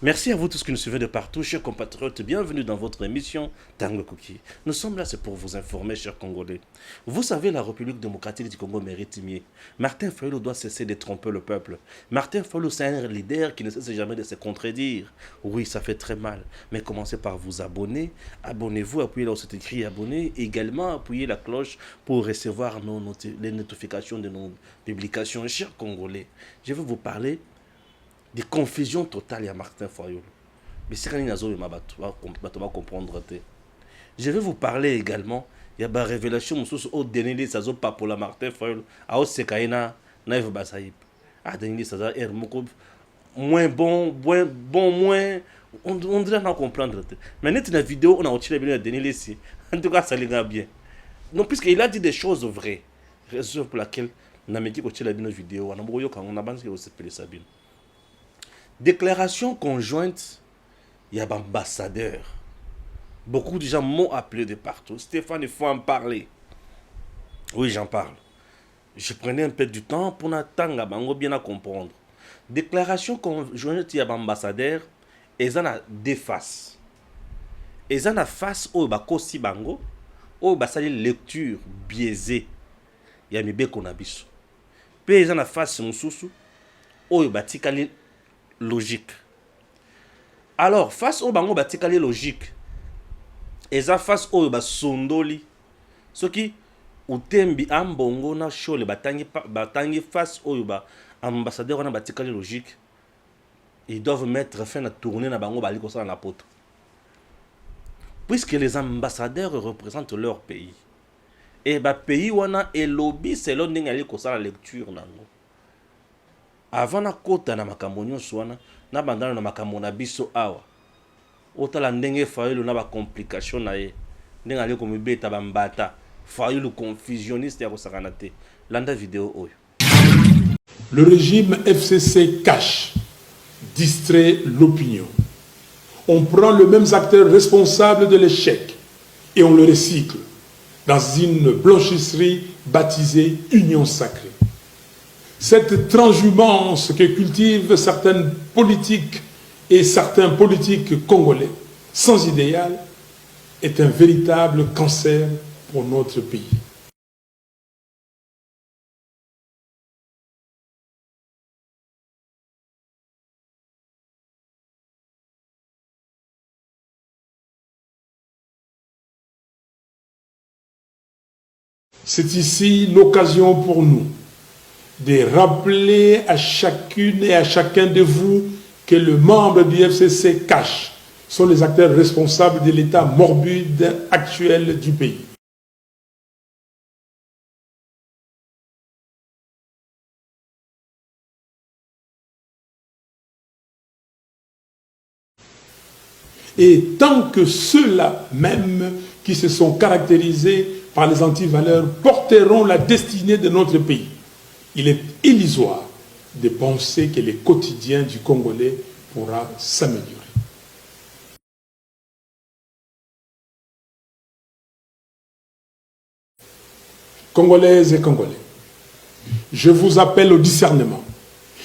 Merci à vous tous qui nous suivez de partout, chers compatriotes. Bienvenue dans votre émission Tango Cookie. Nous sommes là, c'est pour vous informer, chers Congolais. Vous savez, la République démocratique du Congo mérite mieux. Martin Fayulu doit cesser de tromper le peuple. Martin Fayulu, c'est un leader qui ne cesse jamais de se contredire. Oui, ça fait très mal. Mais commencez par vous abonner. Abonnez-vous, appuyez là où c'est écrit abonner. Également, appuyez la cloche pour recevoir les notifications de nos publications. Chers Congolais, je vais vous parler de confusion totale à Martin Fayulu. Mais c'est quand il va comprendre. Je vais vous parler également, il y a des révélations au dernier ça pas pour la Martin Fayulu. A au sekaina naïf basaïb. Ah dernier ça est moins bon, moins on dirait pas comprendre. Mais net la vidéo on a retiré bien dernier ici. En tout cas ça les gars bien. Non puisqu'il a dit des choses vraies. Raison pour laquelle on a mis qu'il a une vidéo, on a mouru quand on a pensé que c'est Sabine. Déclaration conjointe, il y a ambassadeur. Beaucoup de gens m'ont appelé de partout. Stéphane, il faut en parler. Oui, j'en parle. Je prenais un peu du temps pour attendre, bien à comprendre. Déclaration conjointe, il y a ambassadeur, et ça a deux faces. Et ça a face au bakosi bango, au basali lecture biaisée. Il y a mis qu'on a biso. Puis il y a face mususu, au batikali logique. Alors, face au bango batikali logique, et ça face au sondoli, ce qui ou tembi ambongo na shole batangi face au ambassadeur na batikali logique, ils doivent mettre fin à tourner na bango bali kosa na poto. Puisque les ambassadeurs représentent leur pays. Et ba pays wana et lobby selon ndenge kosa la lecture nango. Avant na kota na makambo nyonso wana na bandana na makambo na biso awa otala ndenge Fayulu na ba complication na ye ndenge ali ko mibeta bambata Fayulu confusionniste ya kosakana te landa vidéo oyo. Le régime FCC cache, distrait l'opinion. On prend le même acteur responsable de l'échec et on le recycle dans une blanchisserie baptisée Union sacrée. Cette transhumance que cultivent certaines politiques et certains politiques congolais sans idéal est un véritable cancer pour notre pays. C'est ici l'occasion pour nous de rappeler à chacune et à chacun de vous que les membres du FCC cache sont les acteurs responsables de l'état morbide actuel du pays. Et tant que ceux-là même qui se sont caractérisés par les antivaleurs porteront la destinée de notre pays, il est illusoire de penser que le quotidien du Congolais pourra s'améliorer. Congolaises et Congolais, je vous appelle au discernement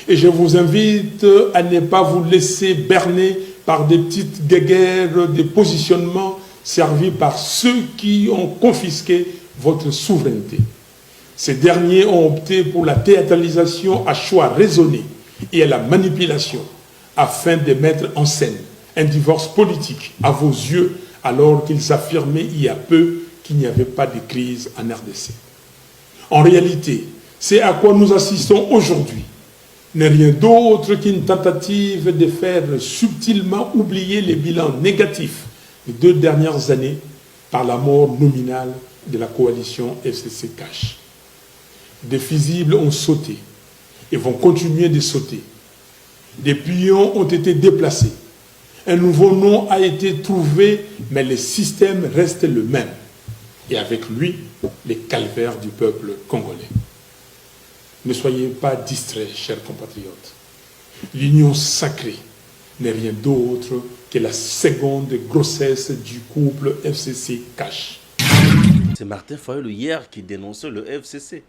et je vous invite à ne pas vous laisser berner par des petites guéguerres de positionnement servis par ceux qui ont confisqué votre souveraineté. Ces derniers ont opté pour la théâtralisation à choix raisonné et à la manipulation afin de mettre en scène un divorce politique à vos yeux alors qu'ils affirmaient il y a peu qu'il n'y avait pas de crise en RDC. En réalité, c'est à quoi nous assistons aujourd'hui n'est rien d'autre qu'une tentative de faire subtilement oublier les bilans négatifs des 2 dernières années par la mort nominale de la coalition FCC Cash. Des fusibles ont sauté et vont continuer de sauter. Des pions ont été déplacés. Un nouveau nom a été trouvé, mais le système reste le même. Et avec lui, les calvaires du peuple congolais. Ne soyez pas distraits, chers compatriotes. L'union sacrée n'est rien d'autre que la seconde grossesse du couple FCC Cash. C'est Martin Fayulu hier qui dénonçait le FCC.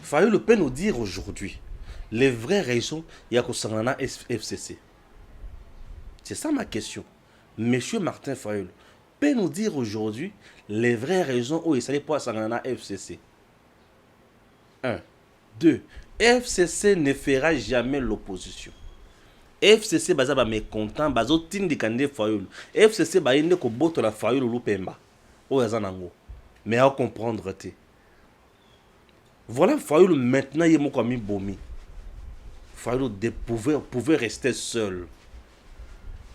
Fayulu peut nous dire aujourd'hui les vraies raisons il y a que FCC. C'est ça ma question. Monsieur Martin Fayulu peut nous dire aujourd'hui les vraies raisons où il s'allait pas à FCC. 1. 2. FCC ne fera jamais l'opposition. FCC bazaba mécontent, bazo tindi kande Fayulu. FCC ba yende ko boto la Fayulu lupemba. O yazanango. Mais à comprendre te. Voilà Fayulu maintenant yemo ko mi bomi. Fayulu pouvait rester seul.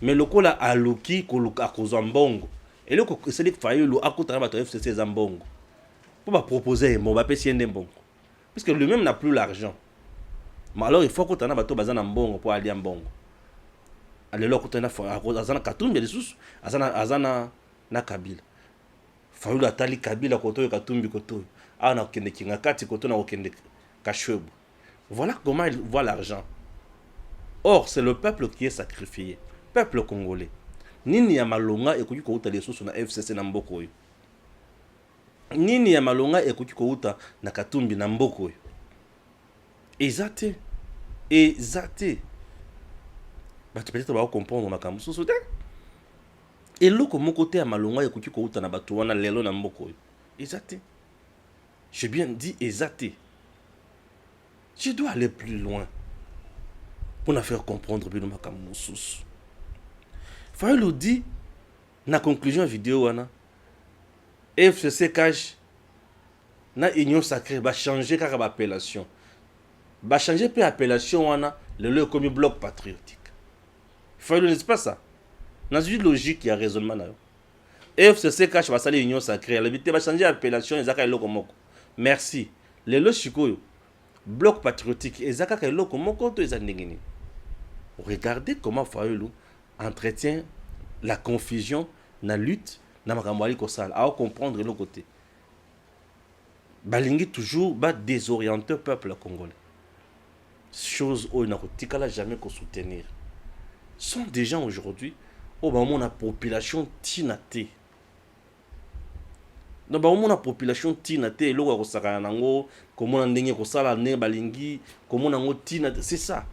Mais le kola aluki koluka kozambongo. Et le ko c'est dit Fayulu akutana bato FCC zambongo. Pour ba proposer mo ba pesi ende mbongo. Parce que lui-même n'a plus l'argent. Mais alors il faut que tu aies un bazana mbongo pour aller en bongo. Alors que tu as azana Katumbi des sous azana na Kabila. Fayulu atali Kabila koto Katumbi koto. Ah na okende kinga kati koto na okende kashwebu. Voilà comment il voit l'argent. Or c'est le peuple qui est sacrifié. Peuple congolais. Nini ya malonga ekoki ko uta les sous na FCC na mboko yo. Nini ya malonga ekoki ko uta na Katumbi na mboko yo. Exacté. Bah, tu peut-être vas comprendre ma camus sous et l'eau comme mon côté à malonga et ko uta na batuana lelo na mboko yo. Exacté. J'ai bien dit exacté. Je dois aller plus loin pour nous faire comprendre bien ma camus sous. Fayulu dit na conclusion vidéo wana FCC cache na union sacrée va changer car appellation. Va changer peu appellation wana le comme bloc patriotique. Fayulu n'est pas ça. Dans une logique il y a raisonnement là. FCC cache va salir union sacrée, l'habité va changer appellation ezaka eloko moko. Merci. Le lochikoyo bloc patriotique ezaka eloko moko to ezandengini. Regardez comment Fayulu entretient la confusion na lutte na makamwali kosala à comprendre le côté. Balingi toujours ba désorienter peuple congolais. Chose où il n'a jamais qu'au soutenir. Sont des gens aujourd'hui au moment où la population tinate. Dans le moment où la population tinate, et l'eau a nango, comment on a ndenge kosala ne balingi, comment on a tinate, c'est ça.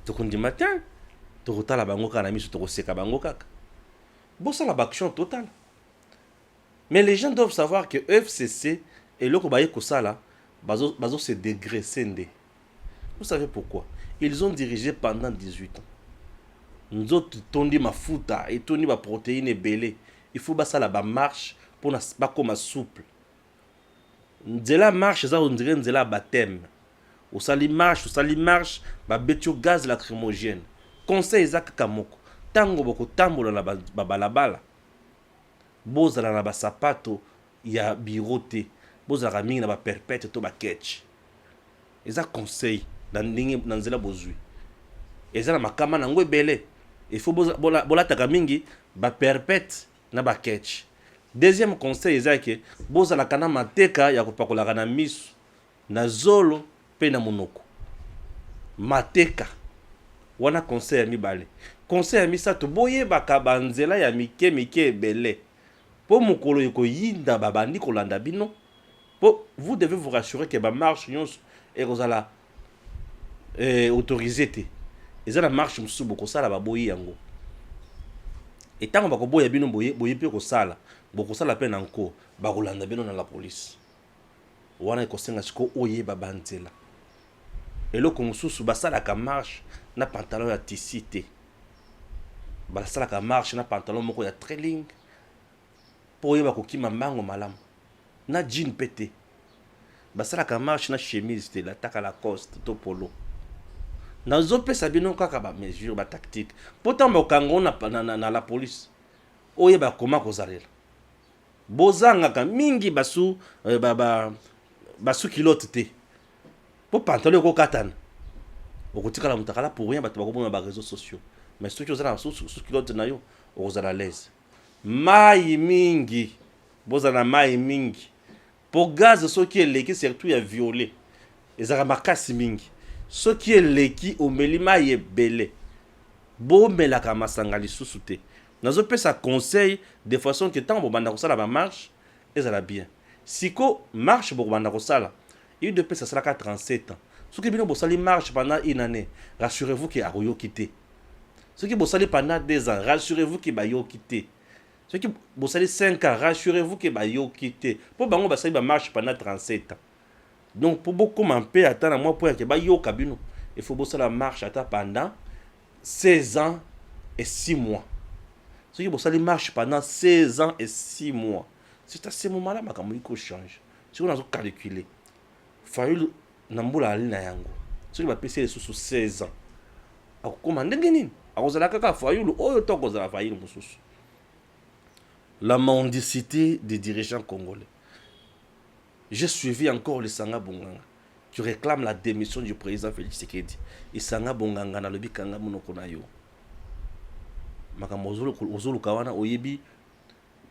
Donc on dit matin, tu as la bango kanami sur seka bango kaka. Bon ça la action totale. Mais les gens doivent savoir que FCC et l'eau kosala bazo se dégraisser. Vous savez pourquoi? Ils ont dirigé pendant 18 ans. Nous autres, tondi ma futa et tondi ma protéine belé. Il faut basa la marche pour pas comme souple. Nzela marche ça on dirait nzela baptême. Ou sali marche, ba betio gaz lacrymogène. Conseil Isaac Kamoko. Tango boko tambola na balabala. Bozala na ba sapato ya birote. Bozala mingi na ba perpète to ba ketch. Eza conseil dans nzela bozui. Eza na makama na ngwe belé. Il faut bola taka mingi ba perpète na ba ketch. Deuxième conseil eza que bozala kana mateka ya kopakola na misu na zolo pe na monoko. Mateka wana conseil ya mibale. Conseil ya misato boye bakaba nzela ya mike ebele. Po mokolo yeko yinda babandi kolanda bino. Vous devez vous rassurer que ba marche nyonso et kozala autorisé te. Eza na marche musu boko sala ba boye yango. Et tant bako boye bino boye pe ko sala, boko sala pe nanko ba kolanda bino na la police. Wana ko senga siko oye ba banzela. Et loko mususu basala ka marche na pantalon ya tisité. Basala ka marche na pantalon moko ya trailing. Po yeba ko kima mango malamu. Na jean pété. Basala ka marche na chemise te la taka la coste to polo. Na zope sabino kaka ba mesure ba tactique. Pourtant ba kango na la police. Oyeba koma kozalela. Bozanga ka mingi basu basu kilote te. Po pantalon ko katana. Okotika la mutakala pour rien bato bakobona ba réseaux sociaux. Mais ceux qui osala sous kilote na yo ozala l'aise. Mai mingi. Bozana mai mingi. Pour gaz ceux qui est leki surtout ya violet. Ezaka makasi mingi. Ceux qui est leki omelima ye belé. Bo melaka masanga lisusu te. Nazo pesa conseil de façon que tant bo banda kosala ba marche ezala bien. Siko marche bo banda kosala. Il de pesa sala 37 ans. Ce qui bino bo sali marche pendant une année. Rassurez-vous que aroyo quitté. Ceux qui bossent pendant 2 ans, rassurez-vous que bayo quitté. Ceux qui bossent 5 ans, rassurez-vous que bayo quitté. Pour bango basali ba marche pendant 37 ans. Donc pour beaucoup m'empêcher attendre moi pour que bayo kabino. Il faut bosser la marche pendant 16 ans et 6 mois. Ceux qui bossent marche pendant 16 ans et 6 mois. C'est à ce moment-là que change. Si on a calculé, Fayulu Nambula Ali Nayango. Ceux qui va passer les sous 16 ans. Alors comment ndengeni? La mendicité des dirigeants congolais. J'ai suivi encore le Sanga Bonganga qui réclame la démission du président Félix Tshisekedi. Et Sanga Bonganga na lobi kanga monoko na yo. Makamozolo ozolo kawana oyebi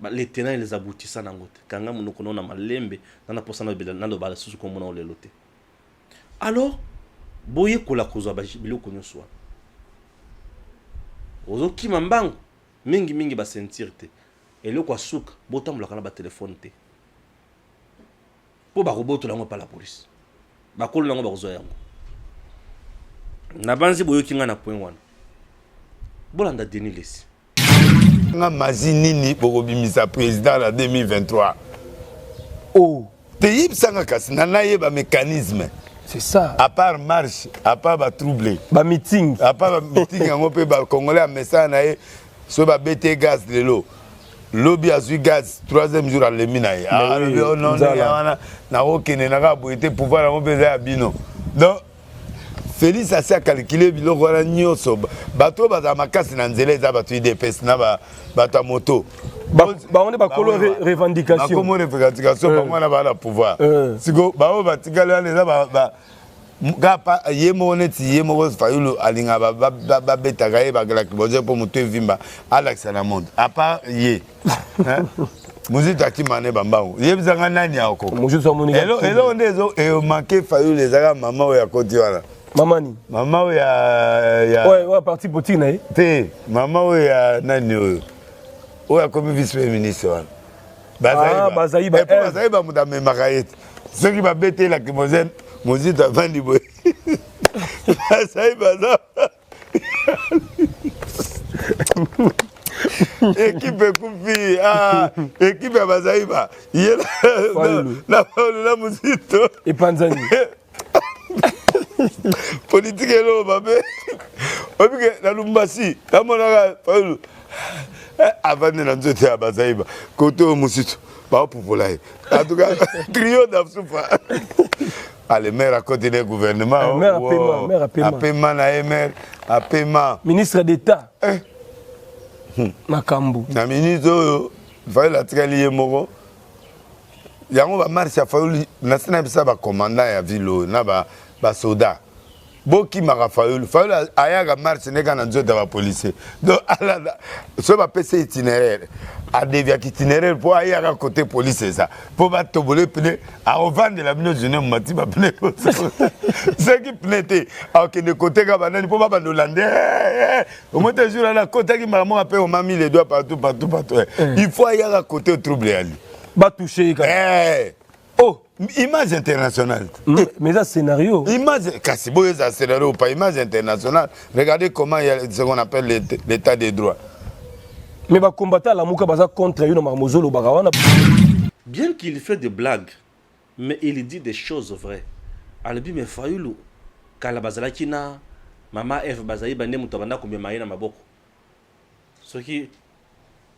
les tenants et les aboutissants nangote. Kanga monoko na malembe na posana na lo bala susu komona olelote. Alors boye kola kozwa biloko nyoswa. Ozo ki mambango mingi ba sentir te. Et le quoi souk botambola kana ba téléphone te. Po ba roboto lango pa la police. Ba kolo lango ba kozo yango. Na banzi boyo kinga na point wana. Bolanda Denis Lesi. Nga mazinini boko bimisa président en 2023. Oh, te yibsanga kasi na ba mécanisme. C'est ça. À part marche, à part ba troublé. Ba meeting. À part ba meeting on peut ba congolais message na so ba BT gaz de l'eau. Lobby a eu gaz 3e jour à l'Eminaï. Ah non na okene na ka boité pouvoir on peut bino. Donc Félix a calculé biloko wana nyonso bato baza makasi na nzela eza bato IDPS na bato moto on est ba kolo revendication comme revendication ba mwana ba la pouvoir siko ba batikala wana eza ba gapa yemo neti yemo Fayulu alinga ba betaka ye ba la kiboje pour moto vimba alaxa na monde à part ye Muzito akimane bambao yebizanga nani yako Muzito monika elo ndezo e manqué Fayulu ezaka mama oya koti wana Mamani. Maman ya ouais parti politique na te maman ya nani oya comme vice-premier ministre Bazaïba Bazaïba mudame makaete ceux qui va bêter la kimozène Mozito avandi boy Bazaïba ça équipe coupi équipe ya Bazaïba yela na Mozito et Panzani politique est babé. Obike na Lumbasi, na monaka Fayulu. Avant de l'enjeu à Bazaïba, côté au Moussito, pas pour volaille. En tout cas, trio d'Absoufa. Allez, maire à côté du gouvernement. Maire à paiement, maire à paiement. À paiement, maire à paiement. Ministre d'État. Makambu. Na ministre, Fayulu a tiré moro. Yango ba marche Fayulu, na sina bisa ba commandant ya ville na ba soda. Boki maka Fayulu ayaga marche neka na nzota ba policier. Donc ala so ba PC itinéraire a dévié itinéraire pour ayaga côté police ça. Pour ba tobole pene a revendre la minute journée mati ba pene. Ce qui pnete a que de côté ka banani pour ba bandolande. Au moins jour là côté qui maman a on m'a mis les doigts partout. Il faut ayaga côté trouble ali. Ba toucher oh, image internationale. Mais ça scénario. Image, Kassibo est un scénario, pas image internationale. Regardez comment il y a ce qu'on appelle l'état des droits. Mais va combattre la mouka baza contre une marmozolo bagawana. Bien qu'il fait des blagues, mais il dit des choses vraies. Albi me Fayulu kala bazala kina mama F bazaïba ne mutabanda ko memaye na maboko. Ce qui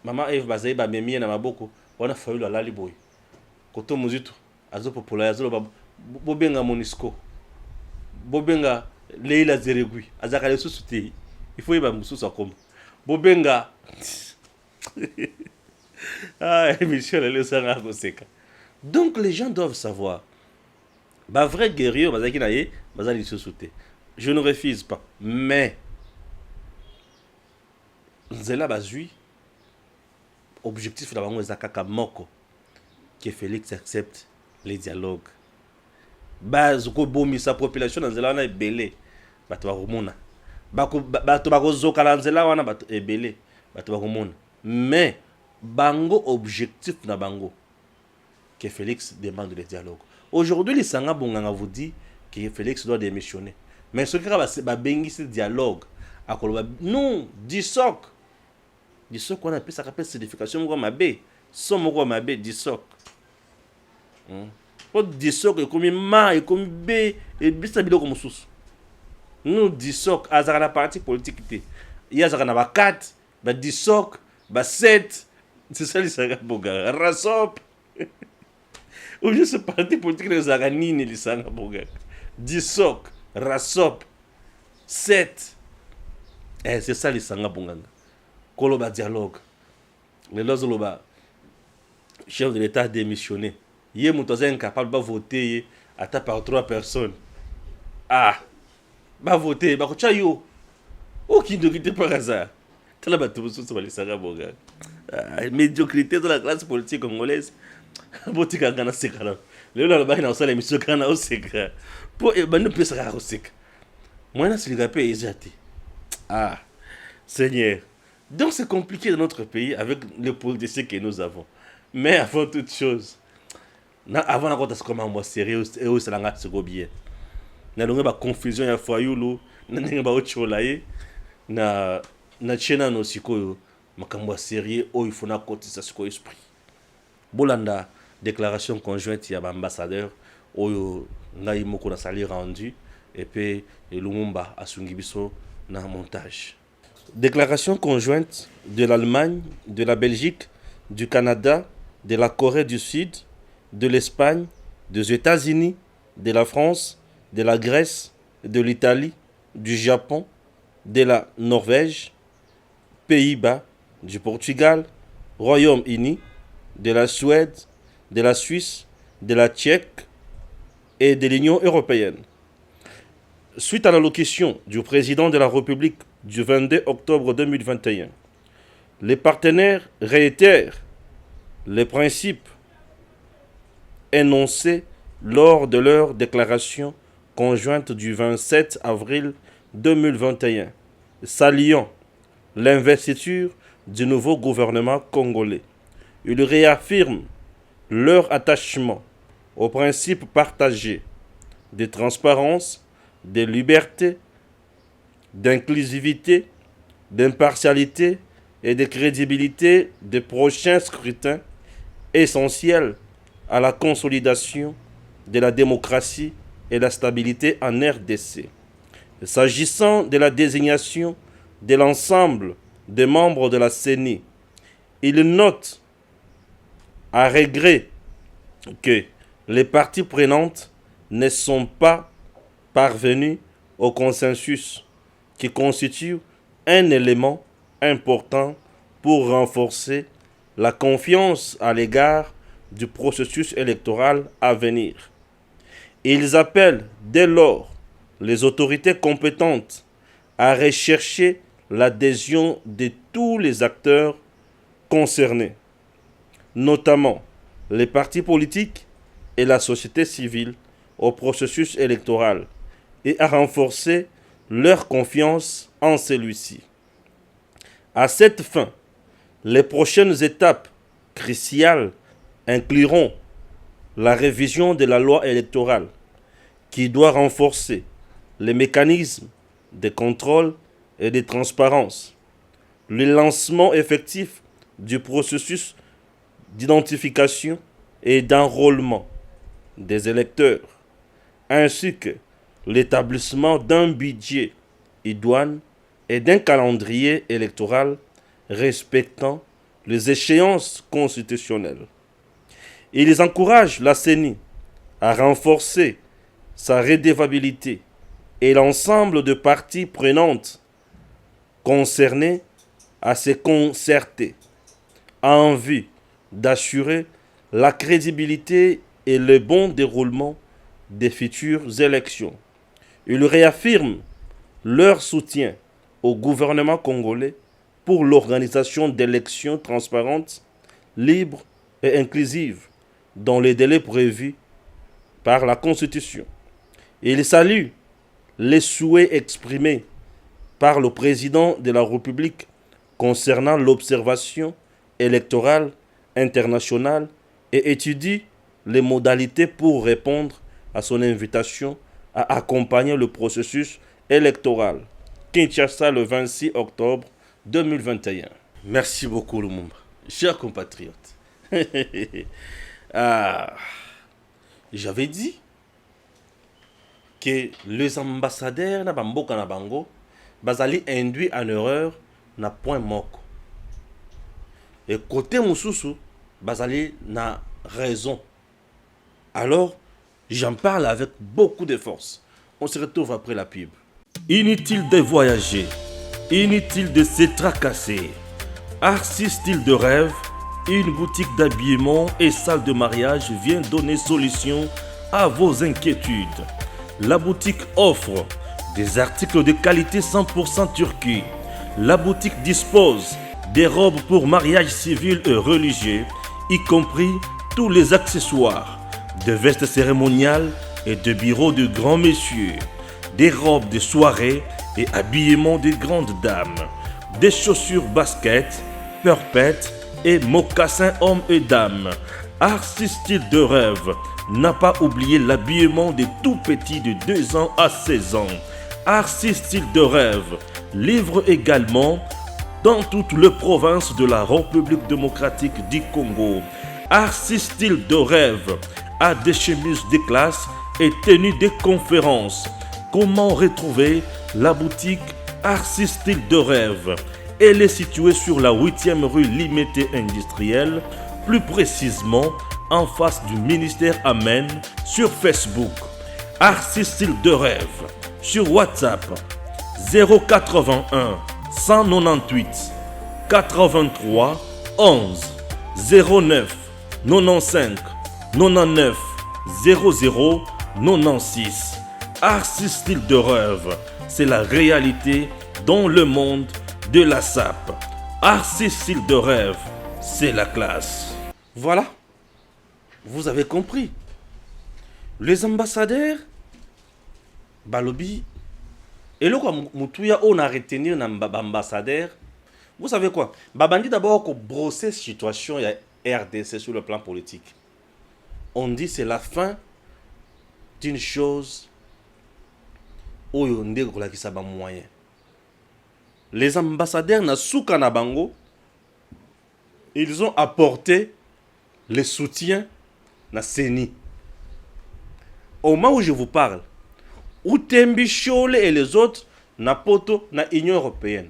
mama F bazaïba memie na maboko, wana Fayulu alali boy. Koto Muzito azo populaire azo bobenga Monisco bobenga Leila Zeregui azaka le sous-souté il faut yeba mususu akomba bobenga Michel le sanga koseka. Donc les gens doivent savoir ba vrai guerrier bazaki na ye bazali sous-souté. Je ne refuse pas, mais nzela bazui objectif d'abango ezakaka moko que Félix accepte les dialogues. Base ko bomi sa population nzela wana ebele bato bakomona. Bato bakozoka la nzela wana bato ebele bato bakomona. Mais bango objectif na bango que Félix demande le dialogue. Aujourd'hui les Sanga Bonganga vous dit que Félix doit démissionner. Mais ce qui va bengi ce dialogue Non, Dissoc. Dissoc, on appelle ça rappelle certification moko mabe. Son moko mabe Dissoc. Pour Dissoc et comme ma et comme B et bisa biloko mosusu. Nous Dissoc azara la parti politique té. Il y a azara na ba 4, ba Dissoc, ba 7. C'est ça les saga boga. Rasop. Ou juste parti politique les azara nini les saga boga. Dissoc, Rasop, 7. C'est ça les sanga bonganga. Koloba dialogue. Les lozoloba. Chef de l'État démissionné. Yé moutoza incapable de voter à par 3 personnes. Ah. Ba voter, ba kocha yo. Aucune médiocrité par hasard. Tala ba tout ça les sanga bonganga. Médiocrité de la classe politique congolaise. Botika kana sekala. Le la ba na sala émission kana au sekala. Pour ba ne peut sera au sekala. Moi na siliga pe ezati. Ah, Seigneur. Donc c'est compliqué dans notre pays avec les politiciens que nous avons. Mais avant toute chose, avant la compte comment moi sérieux et aussi la ngate go bien. Na longa ba confusion ya foyulu, na ninga ba ocholaye na chena no sikoyo makambo sérieux o il faut na kotisa sikoyo esprit. Bolanda déclaration conjointe ya ba ambassadeur oyo ngai moko na sali rendu et puis Lumumba asungi biso na montage. Déclaration conjointe de l'Allemagne, de la Belgique, du Canada, de la Corée du Sud, de l'Espagne, des États-Unis, de la France, de la Grèce, de l'Italie, du Japon, de la Norvège, Pays-Bas, du Portugal, Royaume-Uni, de la Suède, de la Suisse, de la Tchèque et de l'Union européenne. Suite à l'allocution du président de la République du 22 octobre 2021, les partenaires réitèrent les principes énoncés lors de leur déclaration conjointe du 27 avril 2021, saluant l'investiture du nouveau gouvernement congolais. Ils réaffirment leur attachement aux principes partagés de transparence, de liberté, d'inclusivité, d'impartialité et de crédibilité des prochains scrutins essentiels à la consolidation de la démocratie et la stabilité en RDC. S'agissant de la désignation de l'ensemble des membres de la CENI, il note à regret que les parties prenantes ne sont pas parvenus au consensus qui constitue un élément important pour renforcer la confiance à l'égard du processus électoral à venir. Ils appellent dès lors les autorités compétentes à rechercher l'adhésion de tous les acteurs concernés, notamment les partis politiques et la société civile au processus électoral, et à renforcer leur confiance en celui-ci. À cette fin, les prochaines étapes cruciales incluront la révision de la loi électorale qui doit renforcer les mécanismes de contrôle et de transparence, le lancement effectif du processus d'identification et d'enrôlement des électeurs, ainsi que l'établissement d'un budget idoine et d'un calendrier électoral respectant les échéances constitutionnelles. Ils encouragent la CENI à renforcer sa redevabilité et l'ensemble de parties prenantes concernées à se concerter en vue d'assurer la crédibilité et le bon déroulement des futures élections. Ils réaffirment leur soutien au gouvernement congolais pour l'organisation d'élections transparentes, libres et inclusives dans les délais prévus par la Constitution. Ils saluent les souhaits exprimés par le président de la République concernant l'observation électorale internationale et étudient les modalités pour répondre à son invitation à accompagner le processus électoral Kinshasa, le 26 octobre 2021. Merci beaucoup, Lumumba. Chers compatriotes. J'avais dit que les ambassadeurs na bamboka na bango bazali induit en erreur na point moko. Et côté mususu bazali na raison. Alors, j'en parle avec beaucoup de force. On se retrouve après la pub. Inutile de voyager, inutile de se tracasser. Arcis Style de Rêve, une boutique d'habillement et salle de mariage vient donner solution à vos inquiétudes. La boutique offre des articles de qualité 100% turquie. La boutique dispose des robes pour mariage civil et religieux, y compris tous les accessoires, de vestes cérémoniales et de bureaux de grands messieurs, des robes de soirée et habillement de grandes dames, des chaussures baskets, perpètes et mocassins hommes et dames. Arcis Style de Rêve n'a pas oublié l'habillement des tout petits de 2 ans à 16 ans. Arcis Style de Rêve livre également dans toutes les provinces de la République démocratique du Congo. Arcis Style de Rêve a des chemises de classe et tenues de conférences. Comment retrouver la boutique Arcis Style de Rêve? Elle est située sur la 8e rue Limité Industrielle, plus précisément en face du ministère Amen, sur Facebook. Arcis Style de Rêve, sur WhatsApp 081 198 83 11 09 95 99 00 96. Arcis Style de Rêve, c'est la réalité dans le monde de la SAP. Arcis Style de Rêve, c'est la classe. Voilà, vous avez compris. Les ambassadeurs, Balobi, et le quoi, Moutouya, on a retenu un ambassadeur. Vous savez quoi? Babandi d'abord qu'on brosser situation il y a RDC sur le plan politique. On dit c'est la fin d'une chose où on dit que ça va moyen. Les ambassadeurs na souka na bango, ils ont apporté le soutien na CENI. Au moment où je vous parle, Outembi Chole et les autres na poto na Union européenne.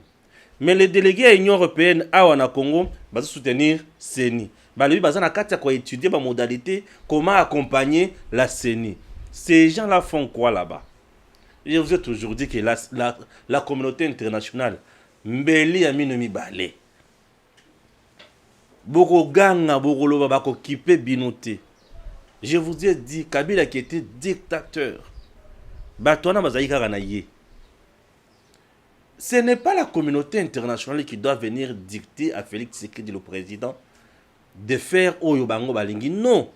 Mais les délégués à l'Union européenne à na Congo vont soutenir CENI. Ils vont étudier la modalité, comment accompagner la CENI. Ces gens-là font quoi là-bas? Je vous ai toujours dit que la communauté internationale, Mbeli Aminomi Balé, Bogoganga, Bogoloba, Bako Kipe Binote. Je vous ai dit, Kabila qui était dictateur. Batouana Mazaïka Ranaye. Ce n'est pas la communauté internationale qui doit venir dicter à Félix Tshisekedi, le président, de faire Oyobango Balingi. Non.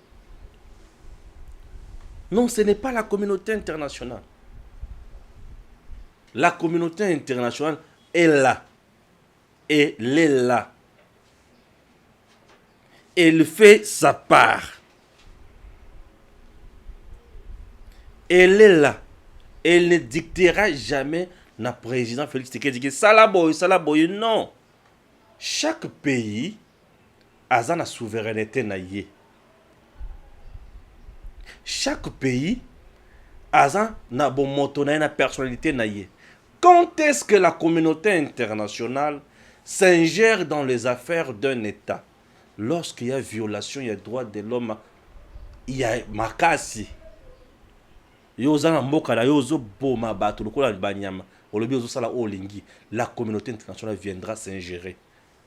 Non, ce n'est pas la communauté internationale. La communauté internationale est là. Elle est là. Elle fait sa part. Elle est là. Elle ne dictera jamais le président Félix Tshisekedi. Salaboy, non. Chaque pays a sa souveraineté naïe. Chaque pays a sa personnalité naïe. Quand est-ce que la communauté internationale s'ingère dans les affaires d'un État? Lorsqu'il y a violation, il y a droit de l'homme, il y a makasi. La communauté internationale viendra s'ingérer.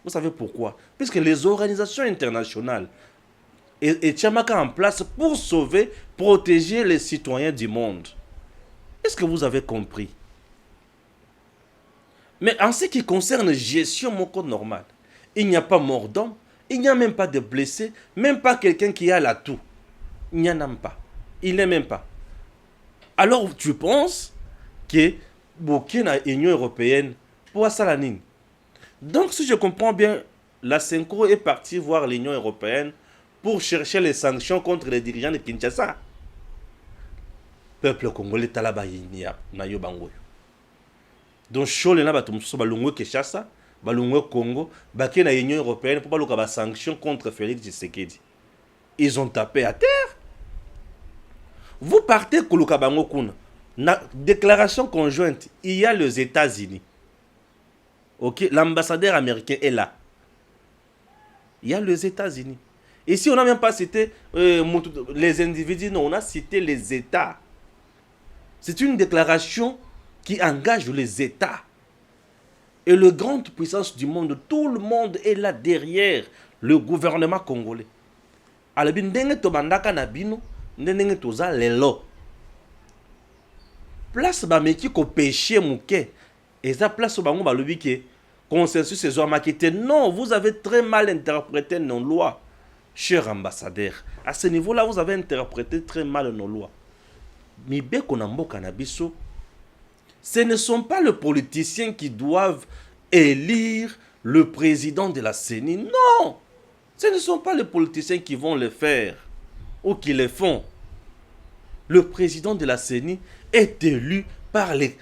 Vous savez pourquoi? Puisque les organisations internationales et Tchamaka en place pour sauver, protéger les citoyens du monde. Est-ce que vous avez compris? Mais en ce qui concerne la gestion mon code normal, il n'y a pas mort d'homme, il n'y a même pas de blessés, même pas quelqu'un qui a la toux. Il n'y en a pas. Il n'est même pas. Alors tu penses que Burkina Union européenne pour Salanine. Donc si je comprends bien, la Senko est partie voir l'Union européenne pour chercher les sanctions contre les dirigeants de Kinshasa. Peuple congolais talaba na yo bango. Donc chole na bato mosusu balongwe Kinshasa, balongwe Congo, baké na Union européenne pour baloka ba sanctions contre Félix Tshisekedi. Ils ont tapé à terre. Vous partez koluka bango kuna. Na déclaration conjointe, il y a les États-Unis. OK, l'ambassadeur américain est là. Il y a les États-Unis. Ici, on n'a même pas cité les individus, non, on a cité les États. C'est une déclaration qui engage les États. Et les grandes puissances du monde, tout le monde est là derrière le gouvernement congolais. Alors, ndenge to bandaka na bino, ndenge toza lelo. Place ba meki ko péché mouké. Et ça place bango balobi ke consensus c'est maquetté. Non, vous avez très mal interprété nos lois, cher ambassadeur. À ce niveau-là, vous avez interprété très mal nos lois. Mibe konambo kanabiso. Ce ne sont pas les politiciens qui doivent élire le président de la CENI. Non! Ce ne sont pas les politiciens qui vont le faire ou qui le font. Le président de la CENI est élu par les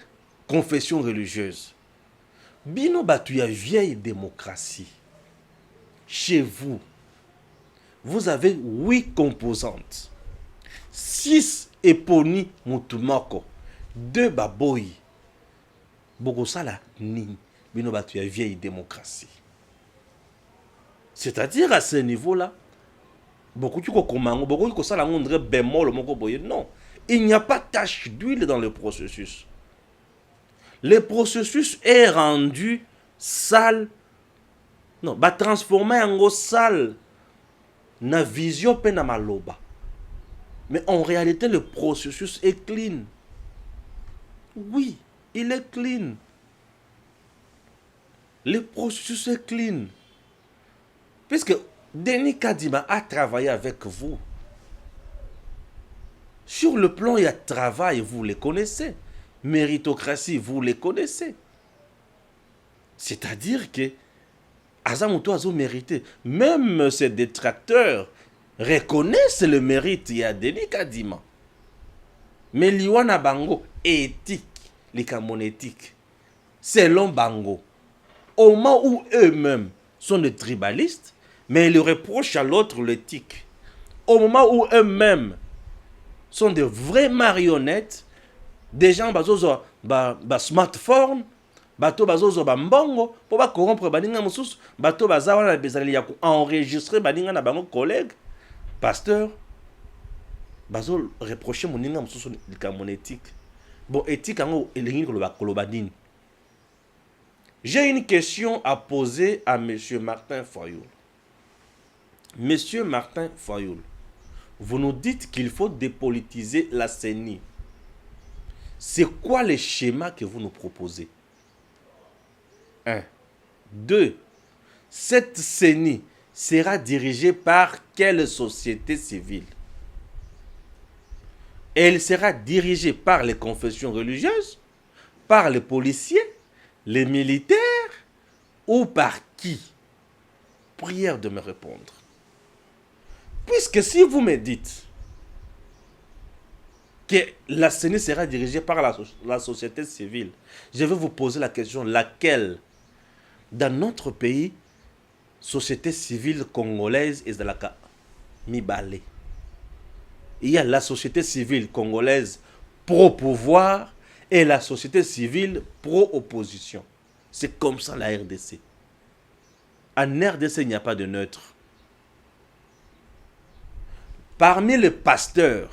confessions religieuses. Bino batuya vieille démocratie. Chez vous, vous avez 8 composantes. 6 eponi mutumako. 2 baboyi. Bogosala nini. Bino batuya vieille démocratie. C'est-à-dire à ce niveau-là, beaucoup de komango, beaucoup de ça la bémol moko boye. Non, il n'y a pas tache d'huile dans le processus. Le processus est rendu sale. Non, ba transformer en sale na vision pena maloba. Mais en réalité le processus est clean. Oui, il est clean. Le processus est clean. Puisque Denis Kadima a travaillé avec vous. Sur le plan, il y a travail, vous les connaissez. Méritocratie, vous les connaissez. C'est-à-dire que Azamuto a mérité. Même ses détracteurs reconnaissent le mérite. Il y a Denis Kadima. Mais l'Iwana Bango est éthique, les camons éthiques. Selon Bango, au moment où eux-mêmes sont des tribalistes, mais ils reprochent à l'autre l'éthique. Au moment où eux-mêmes sont de vraies marionnettes, des gens bazozo ba smartphone, bato bazozo ba mbongo pour ba corrompre baninga mususu, bato bazawa na bezali ya enregistrer baninga na bango collègue, pasteur, bazo reprocher moninga mususu likamon éthique. Bon éthique ango elingi koloba nini. J'ai une question à poser à monsieur Martin Fayoul. Monsieur Martin Fayoul, vous nous dites qu'il faut dépolitiser la CENI. C'est quoi le schéma que vous nous proposez? 1. 2. Cette CENI sera dirigée par quelle société civile? Elle sera dirigée par les confessions religieuses, par les policiers, les militaires ou par qui? Prière de me répondre. Puisque si vous me dites que la CENI sera dirigée par la société civile, je vais vous poser la question, laquelle dans notre pays, société civile congolaise est de la Mibale. Il y a la société civile congolaise pro-pouvoir et la société civile pro-opposition. C'est comme ça la RDC. En RDC, il n'y a pas de neutre. Parmi les pasteurs,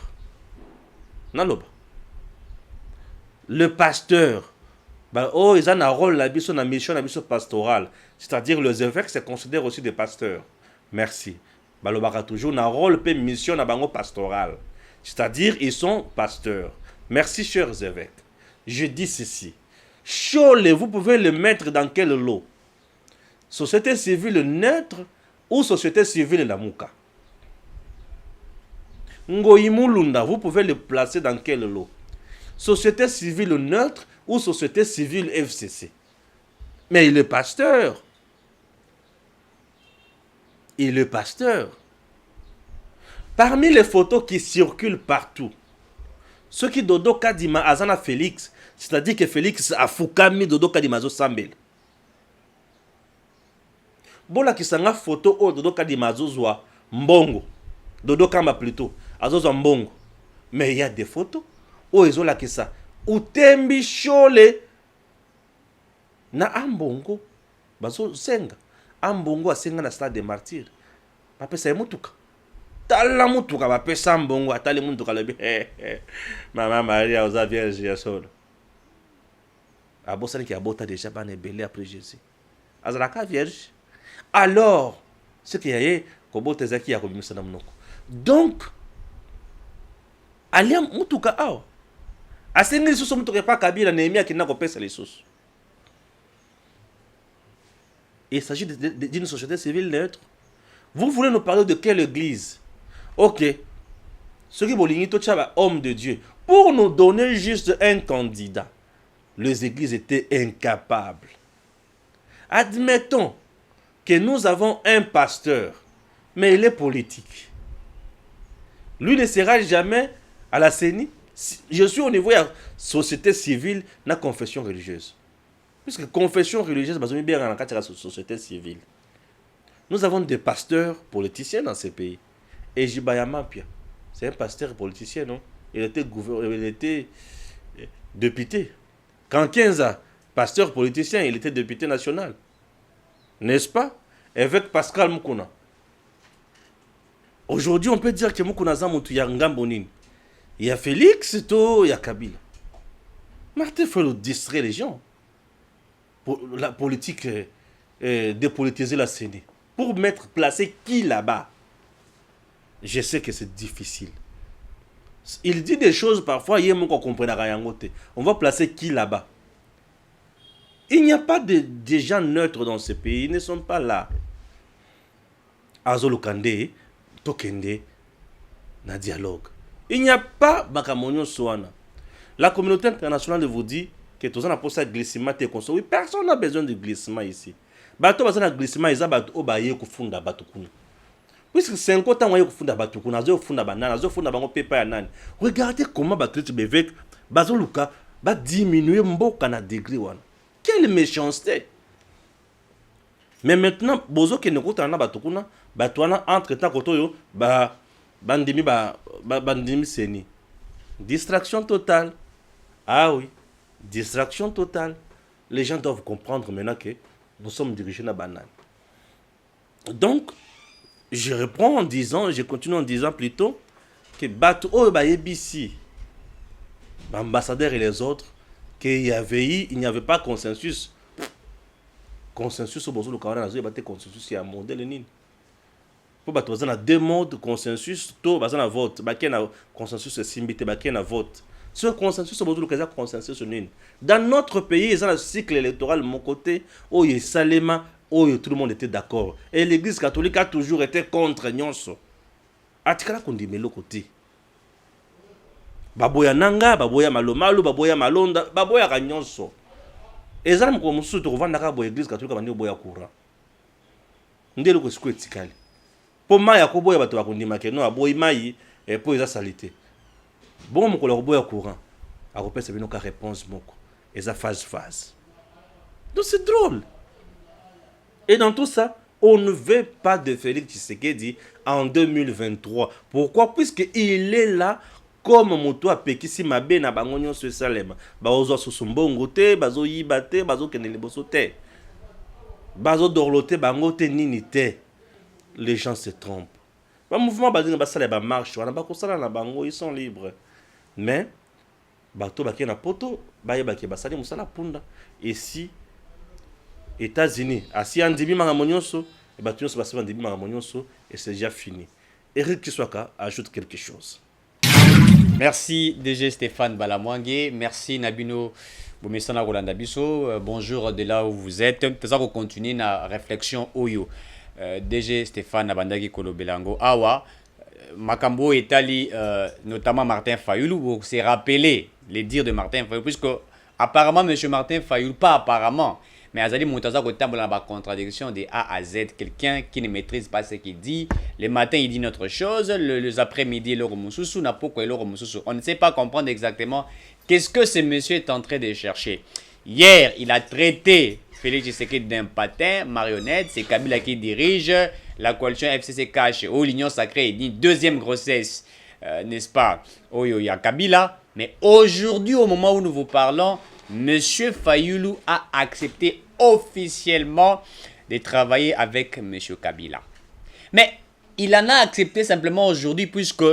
le pasteur, oh, ils ont un rôle, la mission pastorale. C'est-à-dire, les évêques se considèrent aussi des pasteurs. Merci. Balobara toujours un rôle, une mission pastorale. C'est-à-dire, ils sont pasteurs. Merci, chers évêques. Je dis ceci. Chole, vous pouvez le mettre dans quel lot? Société civile neutre ou société civile Lamuka? Ngoïmoulunda, vous pouvez le placer dans quel lot? Société civile neutre ou société civile FCC? Mais il est pasteur. Il est pasteur. Parmi les photos qui circulent partout, Ce qui Dodo Kadima Azana Félix, c'est-à-dire que Félix a fukami Dodo Kadima zo sambel. Bola qui sanga photo o Dodo Kadima zo zwa mbongo. Dodo Kamba plutôt, azo zwa mbongo. Mais il y a des photos où ils ont la kisa. Utembi chole na ambongo. Bazo senga. Ambongo a senga na stade des martyrs. Papa c'est mutuka. Tala mutuka papa sambongo atali mutuka lebi. Maman Maria aux vierge ya solo. Abosani qui abota déjà ban belé après Jésus. Azraka vierge. Alors, ce qui y a kobote zaki ya kobimisa na mnoko. Donc alia mutuka awa. Asengi lisusu mutuka pa Kabila Nehemia qui n'a kopesa lisusu. Il s'agit d'une société civile neutre. Vous voulez nous parler de quelle église? Ok. Ce qui bolingi to tchaba homme de Dieu. Pour nous donner juste un candidat. Les églises étaient incapables. Admettons que nous avons un pasteur, mais il est politique. Lui ne sera jamais à la CENI. Je suis au niveau de la société civile, la confession religieuse. Puisque confession religieuse, bien dans la société civile. Nous avons des pasteurs politiciens dans ces pays. Et Jibayama Pia, c'est un pasteur politicien, non? Il était député. Quand 15 ans, pasteur politicien, il était député national. N'est-ce pas? Avec Pascal Moukouna. Aujourd'hui, on peut dire que Moukouna Zamoutou Yangambonine. Il y a Félix, il y a Kabila. Martin faut distraire les gens. Pour la politique, dépolitiser la CENI. Pour placer qui là-bas? Je sais que c'est difficile. Il dit des choses parfois, on va placer qui là-bas? Il n'y a pas de gens neutres dans ce pays, ils ne sont pas là. Azolo Kande, Tokende, na dialogue. Il n'y a pas Bakamonyo Soana. La communauté internationale vous dit que tout ça n'a pas ça glissement et consommer. Oui, personne n'a besoin de glissement ici. Bato bazana glissement ils abat obaye ko funda batukuna. Puisque 50 ans waye ko funda batukuna, zo funda banana, zo funda bango pepa ya nani. Regardez comment Batrice Bevek bazoluka ba diminuer mboka na degré wana. Quelle méchanceté. Mais maintenant bozo ke nekota na batukuna, batwana entre temps kotoyo ba bandimi seni. Distraction totale. Ah oui, distraction totale. Les gens doivent comprendre maintenant que nous sommes dirigés à banane. Donc, je reprends en disant, je continue en disant plutôt que Bato Bayebisi, l'ambassadeur et les autres, il n'y avait pas consensus. Consensus au besoin de Kawana, il y a consensus, il y a un modèle. Pour Bato, il y a deux modes consensus, tout, il y a un vote, il y a consensus, il y a un vote. Ce consensus, c'est le consensus. Dans notre pays, il y a un cycle électoral de mon côté, où il y a Salema, où tout le monde était d'accord. Et l'église catholique a toujours été contre Nyonso. Atikala kondi melo côté. Baboya Nanga, Baboya Malomalu, Baboya Malonda, Baboya Nyonso. Et ça, nous sommes tous l'église catholique qui boya courant. Nous sommes tous les étikali. Pour moi, il y a Koboya Batoa Kondimake, non, Aboy Maï, et pour les salité. Bon, mon collègue boya courant. A repère c'est une réponse moko. Et ça phase. Donc c'est drôle. Et dans tout ça, on ne veut pas de Félix Tshisekedi en 2023. Pourquoi? Puisqu'il est là comme moto a pekisi mabe na bangonyo sur Salem. Baozo susumbongo te, bazo yibate, bazo kenele boso te. Bazo dorlote bangote nini te. Les gens se trompent. Le mouvement bazina basale ba marche, wana ba kosala na bango, ils sont libres. Mais bato baki na poto, baye baki basali musala punda. Et si États-Unis, asi andimi mangamonyoso, et bato nyonso basi andimi mangamonyoso, et c'est déjà fini. Eric Kiswaka ajoute quelque chose. Merci DG Stéphane Balamwangue, merci Nabino Bomesana Rolanda Bisso, bonjour de là où vous êtes. Tout ça pour continuer la réflexion Oyo. DG Stéphane Abandaki Kolobelango Awa, Makambo Etali, notamment Martin Fayoulou, vous s'est rappelé les dires de Martin Fayoulou, puisque apparemment M. Martin Fayoulou, pas apparemment, Mais Azali Moutaza Kotambo dans la contradiction de A à Z. Quelqu'un qui ne maîtrise pas ce qu'il dit. Le matin, il dit une autre chose. Les après-midi, il Mususu n'a pas quoi Mususu. On ne sait pas comprendre exactement qu'est-ce que ce monsieur est en train de chercher. Hier, il a traité Félix Tshisekedi d'un patin, marionnette. C'est Kabila qui dirige la coalition FCC-Cash. Oh, l'Union sacrée, il dit deuxième grossesse, n'est-ce pas? Oh, il y a Kabila. Mais aujourd'hui, au moment où nous vous parlons, Monsieur Fayulu a accepté officiellement de travailler avec Monsieur Kabila. Mais il en a accepté simplement aujourd'hui puisque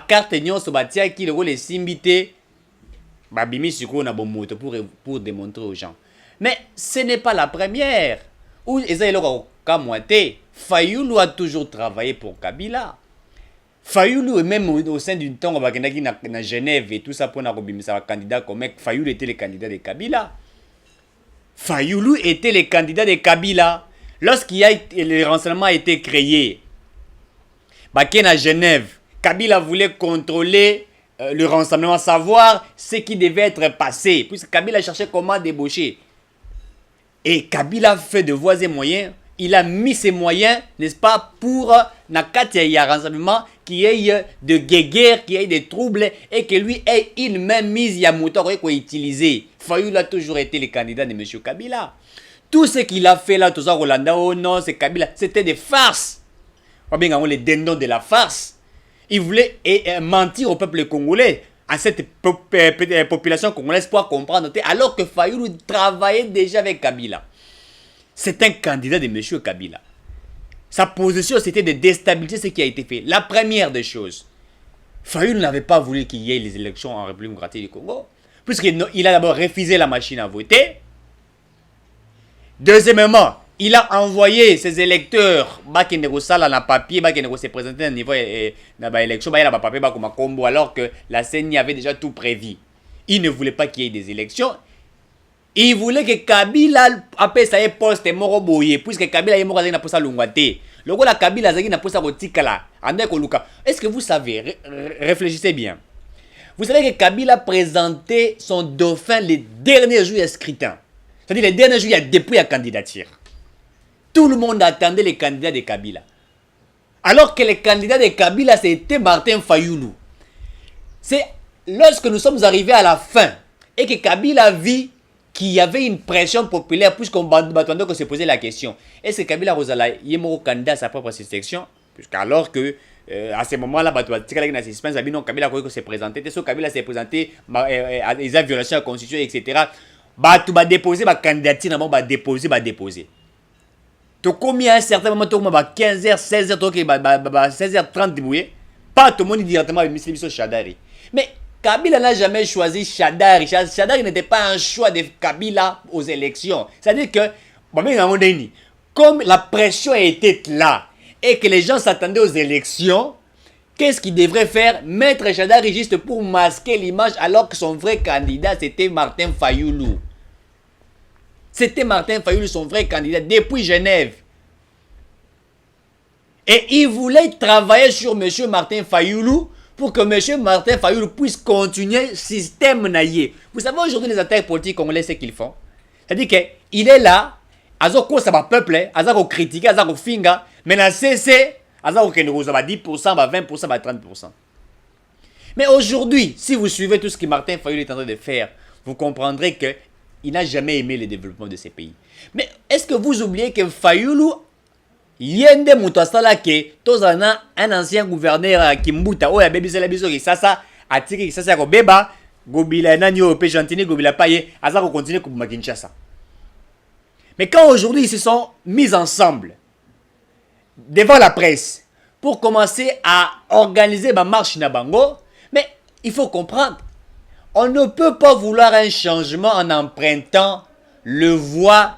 carte nyonso batia qui le rôle est simbité bimi siko na bomoto pour démontrer aux gens. Mais ce n'est pas la première. Où Ezaïlo Kamwate, Fayulu a toujours travaillé pour Kabila. Fayulu, même au sein d'une temps, à Genève et tout ça, pour un candidat comme Fayulu était le candidat de Kabila. Fayulu était le candidat de Kabila. Le renseignement a été créé, à Genève, Kabila voulait contrôler le renseignement, savoir ce qui devait être passé, puisque Kabila cherchait comment débaucher. Et Kabila fait de voies et moyens. Il a mis ses moyens, n'est-ce pas, pour Nakatia renseignement, qui ait de guerre, qui ait des troubles, et que lui ait une même mise Yamuto qu'on utilisé. Fayulu a toujours été le candidat de M. Kabila. Tout ce qu'il a fait là, tout ça, Rolanda, oh non, c'est Kabila, c'était des farces. On bien les dindons de la farce. Il voulait mentir au peuple congolais, à cette population congolaise pour comprendre, alors que Fayulu travaillait déjà avec Kabila. C'est un candidat de M. Kabila. Sa position, c'était de déstabiliser ce qui a été fait. La première des choses, Fayulu n'avait pas voulu qu'il y ait les élections en République démocratique du Congo, puisqu'il a d'abord refusé la machine à voter. Deuxièmement, il a envoyé ses électeurs, papier, se présenter au niveau de l'élection, alors que la CENI avait déjà tout prévu. Il ne voulait pas qu'il y ait des élections. Il voulait que Kabila appelle ça poste moro boye, puisque Kabila est mort dans la lungwate. Le la Kabila zagi na posa kotikala, ande ko luka. Est-ce que vous savez, réfléchissez bien. Vous savez que Kabila présentait son dauphin les derniers jours du scrutin. C'est-à-dire les derniers jours, il y a depuis la candidature. Tout le monde attendait les candidats de Kabila. Alors que le candidat de Kabila, c'était Martin Fayulu. C'est lorsque nous sommes arrivés à la fin et que Kabila vit qu'il y avait une pression populaire, puisqu'on se posait la question, est-ce que Kabila Rosala est candidat à sa propre sélection? Puisqu'alors que à ce moment-là, Kabila s'est présenté, Kabila s'est présenté, il a violation de la constitution, etc. Tu vas déposer ma candidature, tu vas déposer. Tu combien à un certain moment, tu as 15h, 16h, 16h30, pas tout le monde directement avec M. Chadari. Mais Kabila n'a jamais choisi Chadari. Chadari n'était pas un choix de Kabila aux élections. C'est-à-dire que, comme la pression était là et que les gens s'attendaient aux élections, qu'est-ce qu'il devrait faire? Mettre Chadari juste pour masquer l'image alors que son vrai candidat, c'était Martin Fayulu. C'était Martin Fayulu, son vrai candidat, depuis Genève. Et il voulait travailler sur M. Martin Fayulu pour que M. Martin Fayulu puisse continuer le système naïe. Vous savez aujourd'hui les attaques politiques congolais, ce qu'ils font. C'est-à-dire qu'il est là, Azoko ça va peuple, Azako critiquer, Azako finga, mais dans CC, Azako Kenroza va 10%, va 20%, va 30%. Mais aujourd'hui, si vous suivez tout ce que Martin Fayulu est en train de faire, vous comprendrez qu'il n'a jamais aimé le développement de ces pays. Mais est-ce que vous oubliez que Fayulu, Yende Moutouasala ke tozana un ancien gouverneur Kimbuta oya bebisela biso ki sasa atiki ki sasa ko beba gobila nanyo pe gentini gobila paye aza ko continuer ko Kinshasa. Mais quand aujourd'hui ils se sont mis ensemble devant la presse pour commencer à organiser ma marche na bango, mais il faut comprendre, on ne peut pas vouloir un changement en empruntant le voie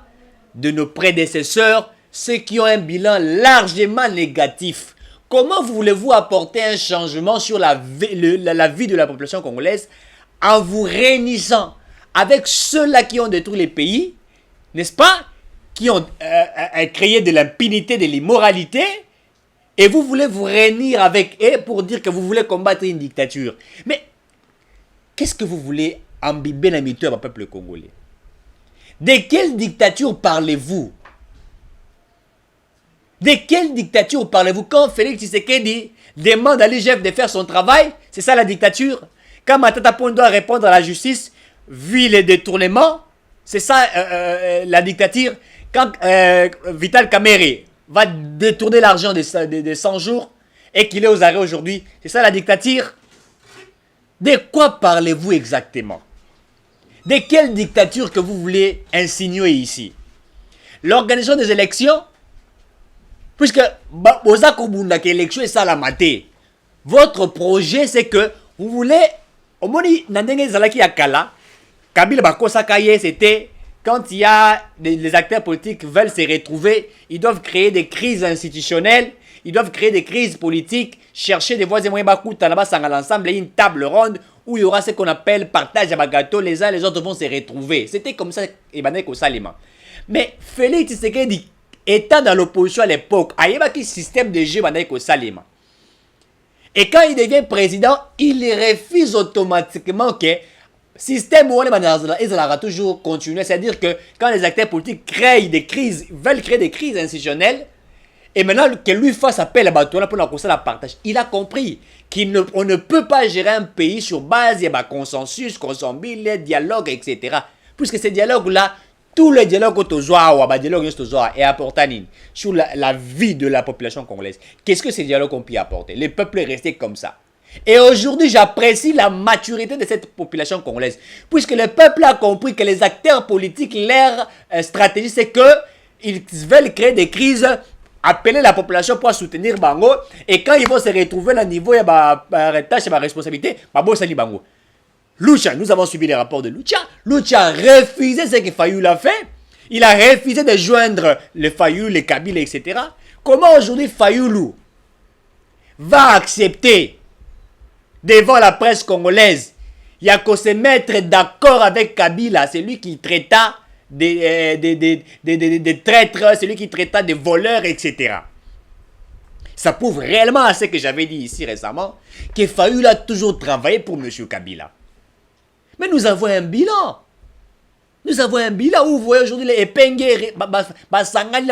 de nos prédécesseurs, ceux qui ont un bilan largement négatif. Comment voulez-vous apporter un changement sur la vie de la population congolaise en vous réunissant avec ceux-là qui ont détruit les pays, n'est-ce pas, qui ont créé de l'impunité, de l'immoralité, et vous voulez vous réunir avec eux pour dire que vous voulez combattre une dictature. Mais qu'est-ce que vous voulez imbiber dans le peuple congolais? De quelle dictature parlez-vous? De quelle dictature parlez-vous? Quand Félix Tshisekedi demande à l'IGF de faire son travail, c'est ça la dictature? Quand Matata Ponyo doit répondre à la justice, vu les détournements, c'est ça la dictature? Quand Vital Kamerhe va détourner l'argent de 100 jours et qu'il est aux arrêts aujourd'hui, c'est ça la dictature? De quoi parlez-vous exactement? De quelle dictature que vous voulez insinuer ici? L'organisation des élections, puisque élection est ça la maté. Votre projet c'est que vous voulez, au moins Kabila Bakosakaye, c'était quand il y a les acteurs politiques veulent se retrouver, ils doivent créer des crises institutionnelles, ils doivent créer des crises politiques, chercher des voies et moyens ensemble, une table ronde où il y aura ce qu'on appelle partage à gâteau, les uns et les autres vont se retrouver. C'était comme ça, mais Félix Tshisekedi, étant dans l'opposition à l'époque, il y a un système de jeu et quand il devient président, il refuse automatiquement que système où ils va toujours continuer. C'est-à-dire que quand les acteurs politiques créent des crises, veulent créer des crises institutionnelles, et maintenant que lui fasse appel à Batola pour la partage, il a compris qu'on ne peut pas gérer un pays sur base de consensus, dialogue, etc. Puisque ces dialogues-là, tous les dialogues est important sur la vie de la population congolaise. Qu'est-ce que ces dialogues ont pu apporter? Le peuple est resté comme ça. Et aujourd'hui, j'apprécie la maturité de cette population congolaise. Puisque le peuple a compris que les acteurs politiques, leur stratégie, c'est qu'ils veulent créer des crises, appeler la population pour soutenir Bango. Et quand ils vont se retrouver à niveau de la tâche et de la responsabilité, Bango. Lucha, nous avons suivi les rapports de Lucha. Lucha a refusé ce que Fayoul a fait. Il a refusé de joindre le Fayoul, les Kabila, etc. Comment aujourd'hui Fayoulou va accepter devant la presse congolaise, il y a qu'à se mettre d'accord avec Kabila, c'est lui qui traita des traîtres, c'est lui qui traita des voleurs, etc. Ça prouve réellement à ce que j'avais dit ici récemment, que Fayoul a toujours travaillé pour M. Kabila. Mais nous avons un bilan. Nous avons un bilan où vous voyez aujourd'hui les Epenge, Basangani,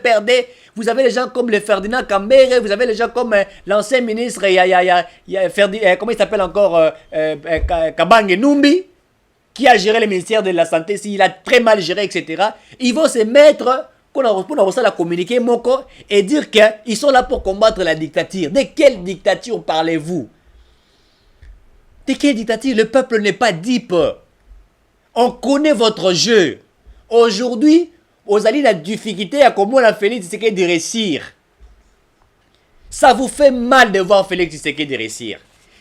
perdé. Vous avez les gens comme le Ferdinand Kambere, vous avez les gens comme l'ancien ministre, comment il s'appelle encore, Kabange Numbi, qui a géré le ministère de la Santé, il a très mal géré, etc. Ils vont se mettre, pour la communiquer, Moko, et dire qu'ils sont là pour combattre la dictature. De quelle dictature parlez-vous? De quelle dictature? Le peuple n'est pas dupe. On connaît votre jeu. Aujourd'hui, vous avez la difficulté à comment la Félix Tshisekedi de réussir. Ça vous fait mal de voir Félix Tshisekedi réussir.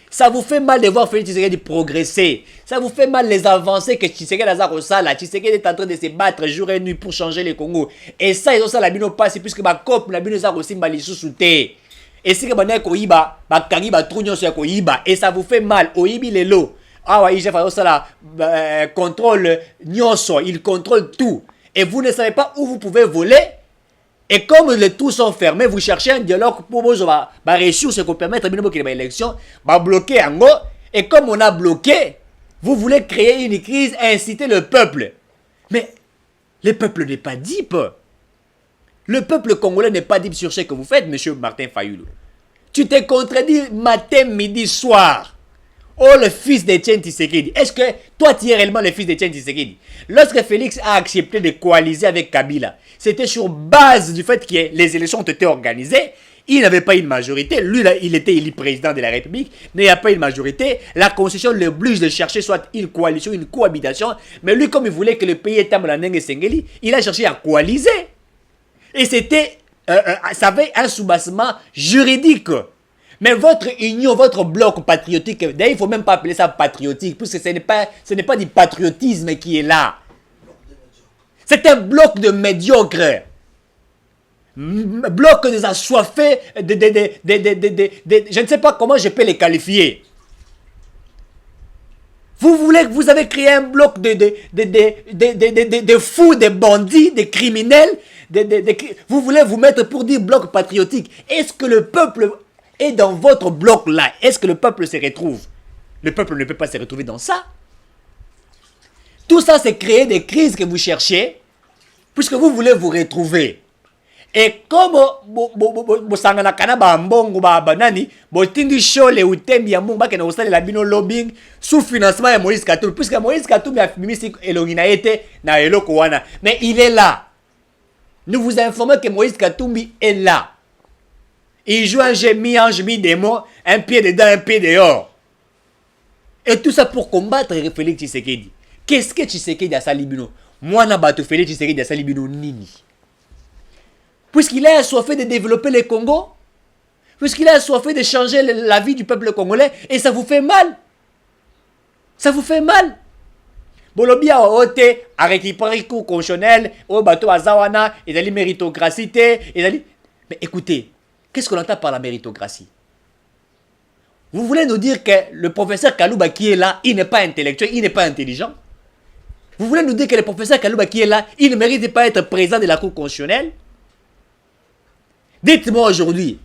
Ça vous fait mal de voir Félix Tshisekedi progresser. Ça vous fait mal les avancées que Tshisekedi est en train de se battre jour et nuit pour changer le Congo. Et ça, ils ont ça la bino passe puisque ma cop la bino ça aussi malisou souté. Et si vous avez koiba, bakangi ba trunyo sur koiba et ça vous fait mal. Oibi lelo. Ah ouais, il fait ça la contrôle nyonso, il contrôle tout. Et vous ne savez pas où vous pouvez voler. Et comme les trous sont fermés, vous cherchez un dialogue pour vous réussir ce qu'on permet de l'élection, bloquer en gros. Et comme on a bloqué, vous voulez créer une crise, inciter le peuple. Mais le peuple n'est pas dupe. Le peuple congolais n'est pas dupe sur ce que vous faites, monsieur Martin Fayoulou. Tu t'es contredit matin, midi, soir. Oh, le fils d'Etienne Tshisekedi. Est-ce que toi, tu es réellement le fils d'Etienne Tshisekedi? Lorsque Félix a accepté de coaliser avec Kabila, c'était sur base du fait que les élections ont été organisées. Il n'avait pas une majorité. Lui, là, il était élu président de la République. Mais il n'y a pas une majorité. La Constitution l'oblige de chercher soit une coalition, une cohabitation. Mais lui, comme il voulait que le pays était à Molanenge Sengeli, il a cherché à coaliser. Et c'était, ça avait un soubassement juridique. Mais votre union, votre bloc patriotique, d'ailleurs, il ne faut même pas appeler ça patriotique, puisque ce n'est pas du patriotisme qui est là. C'est un bloc de médiocres. Bloc des assoiffés, je ne sais pas comment je peux les qualifier. Vous avez créé un bloc de fous, de bandits, de criminels. Vous voulez vous mettre pour dire bloc patriotique. Est-ce que le peuple est dans votre bloc-là? Est-ce que le peuple se retrouve? Le peuple ne peut pas se retrouver dans ça. Tout ça, c'est créer des crises que vous cherchez, puisque vous voulez vous retrouver. Et comme vous sangana kana ba mbongo ba banani, bo tindi shole utembi ya mbongo bakena usale la bino lobbying sous financement ya Moïse Katumbi, puisque Moïse Katumbi a mimisi elongina ete na eloko wana. Mais il est là. Nous vous informons que Moïse Katumbi est là. Il joue un jeu mi-ange, mi-démon, un pied dedans, un pied dehors. Et tout ça pour combattre Félix Tshisekedi. Qu'est-ce que Tshisekedi a salibino? Moi, na bato Félix Tshisekedi a salibino nini? Puisqu'il est assoiffé de développer le Congo, puisqu'il est assoiffé de changer la vie du peuple congolais, et ça vous fait mal. Ça vous fait mal. Bolobia ote a récupéré cours constitutionnel, au bateau azawana, et a méritocratie, mais écoutez, qu'est-ce qu'on entend par la méritocratie? Vous voulez nous dire que le professeur Kalouba qui est là, il n'est pas intellectuel, il n'est pas intelligent? Vous voulez nous dire que le professeur Kalouba qui est là, il ne mérite pas être président de la Cour constitutionnelle? Dites-moi aujourd'hui,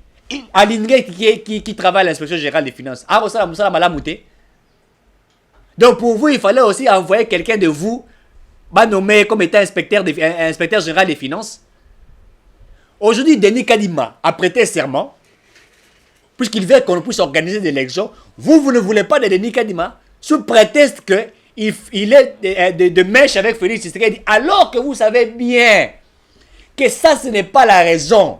Aline qui travaille à l'inspection générale des finances, donc pour vous, il fallait aussi envoyer quelqu'un de vous, nommé comme étant inspecteur général des finances. Aujourd'hui, Denis Kadima a prêté serment, puisqu'il veut qu'on puisse organiser des élections. Vous ne voulez pas de Denis Kadima, sous prétexte qu'il est de mèche avec Félix Tshisekedi, alors que vous savez bien que ça, ce n'est pas la raison.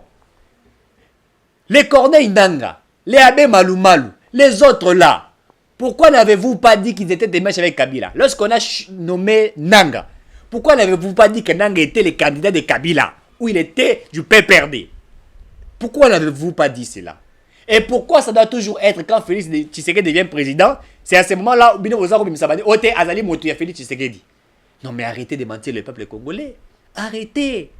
Les Corneille Nanga, les Abbé Malou Malou, les autres là, pourquoi n'avez-vous pas dit qu'ils étaient des mèches avec Kabila? Lorsqu'on a nommé Nanga, pourquoi n'avez-vous pas dit que Nanga était le candidat de Kabila, ou il était du PPRD? Pourquoi n'avez-vous pas dit cela? Et pourquoi ça doit toujours être quand Félix Tshisekedi devient président? C'est à ce moment-là où Bino Ozaro Bimsabane, Ote Azali Motuya Félix Tshisekedi. Non mais arrêtez de mentir le peuple congolais. Arrêtez.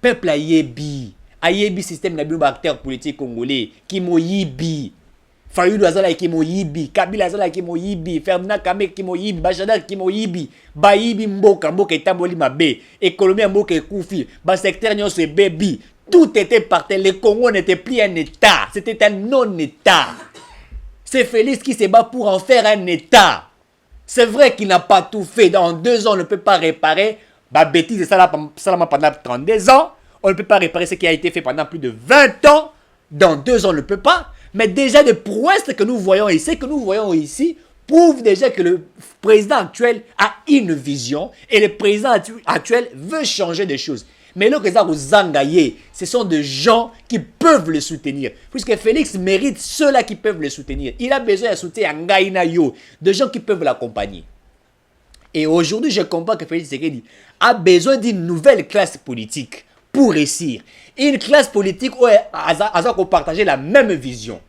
Peuple Ayebi. Ayebi système na bino acteur politique congolais. Kimo Yibi. Fayulu Azala Kimo Yibi. Kabila Azala Kimo Yibi. Ferdinand Kame Kimo Yibi. Bajada Kimo Yibi. Bayibi Mboka. Mboka Etamboli Mabe. Économie Mboka Koufi. Bas secteur Nyon se Bebi. Tout était parti. Le Congo n'était plus un État. C'était un non-État. C'est Félix qui se bat pour en faire un État. C'est vrai qu'il n'a pas tout fait. Dans 2 ans, on ne peut pas réparer. Bah, bêtise, c'est ça pendant 32 ans. On ne peut pas réparer ce qui a été fait pendant plus de 20 ans. Dans 2 ans, on ne peut pas. Mais déjà, les prouesses que nous voyons ici, prouvent déjà que le président actuel a une vision. Et le président actuel veut changer des choses. Mais le président Zangaye, ce sont des gens qui peuvent le soutenir. Puisque Félix mérite ceux-là qui peuvent le soutenir. Il a besoin de soutien à Ngaïnayo, de gens qui peuvent l'accompagner. Et aujourd'hui, je comprends que Félix Tshisekedi a besoin d'une nouvelle classe politique pour réussir. Une classe politique où on partage la même vision.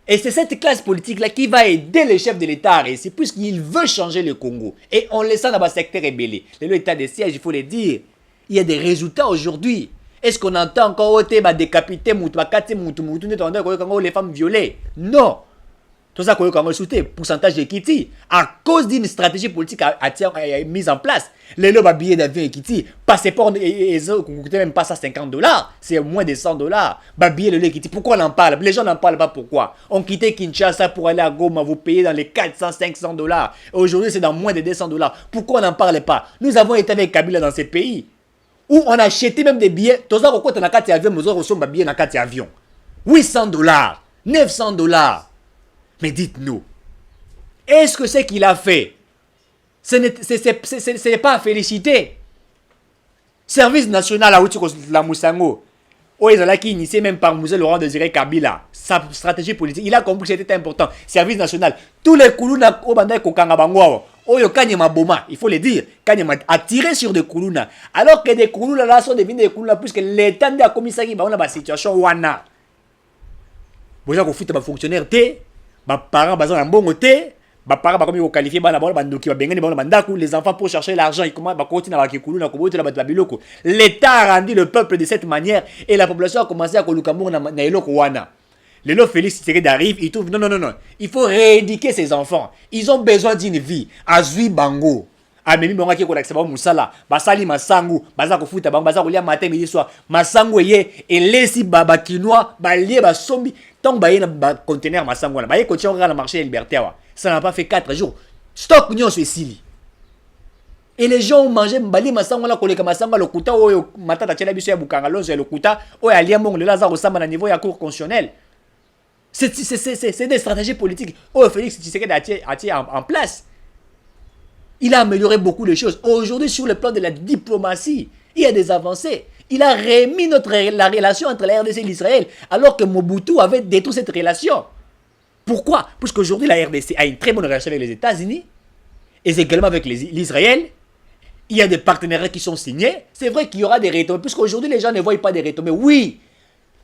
Et c'est cette classe politique-là qui va aider le chef de l'État à réussir, puisqu'il veut changer le Congo. Et on le sent dans le secteur rébellé. L'État des sièges, il faut le dire. Il y a des résultats aujourd'hui. Est-ce qu'on entend encore décapiter les femmes violées? Non. Tout ça, c'est pourcentage de Kiti. À cause d'une stratégie politique mise en place. Les lots billets d'avion et Kiti. Passeport, ils coûtent même pas ça $50. C'est moins de $100. Billet de Kiti. Pourquoi on en parle? Les gens n'en parlent pas. Pourquoi? On quittait Kinshasa pour aller à Goma. Vous payez dans les $400-500. Aujourd'hui, c'est dans moins de $200. Pourquoi on n'en parle pas? Nous avons été avec Kabila dans ces pays où on a acheté même des billets. Tout ça, on a acheté avion. Nous avons billets dans un avion. $800, $900. Mais dites-nous, est-ce que ce qu'il a fait, ce n'est pas à féliciter? Service national à la Moussango, où ils ont initié même par Moussé Laurent Désiré Kabila, sa stratégie politique, il a compris que c'était important. Service national, tous les Koulouna au Bandai Kokangabangwa, Oyo Kanyama Boma, il faut le dire, Kanyama a tiré sur des Koulouna, alors que des Koulouna là sont devenus des Koulouna, puisque l'État a commis ça, on a une situation wana. Vous avez un fonctionnaire T. Parents bazan en bon côté, parents comme ils qualifié bana bana bandoki bengani bana bandaku, les enfants pour chercher l'argent, ils commencent à continuer à kikulu na koboto na babiloko. L'État a rendu le peuple de cette manière et la population a commencé à kolukamour na eloko wana. Le lot Félix Tshisekedi arrive, il trouve non, il faut rééduquer ces enfants. Ils ont besoin d'une vie. Azui bango. Amemi monga ki ko lakisaba musala, basali masangu, baza ko futa bango, baza ko lia matin midi soir. Masangu ye et lesi baba kinois, ba lie ba sombi. Tant que ba conteneur masango na ba continue à marché liberté, ça n'a pas fait 4 jours. Stock nyonso esili. Et les gens ont mangé mbali masanga la koleka masanga lokuta oyo matata tchela biso ya bukanga lonzo ya lokuta oyo alia mongo le laza ressemble à niveau ya cour constitutionnel. C'est des stratégies politiques. Oh, Félix Tshisekedi a en place. Il a amélioré beaucoup de choses. Aujourd'hui, sur le plan de la diplomatie, il y a des avancées. Il a remis la relation entre la RDC et l'Israël, alors que Mobutu avait détruit cette relation. Pourquoi? Parce qu'aujourd'hui, la RDC a une très bonne relation avec les États-Unis, et également avec l'Israël. Il y a des partenariats qui sont signés. C'est vrai qu'il y aura des retombées, puisqu'aujourd'hui, les gens ne voient pas des retombées. Oui,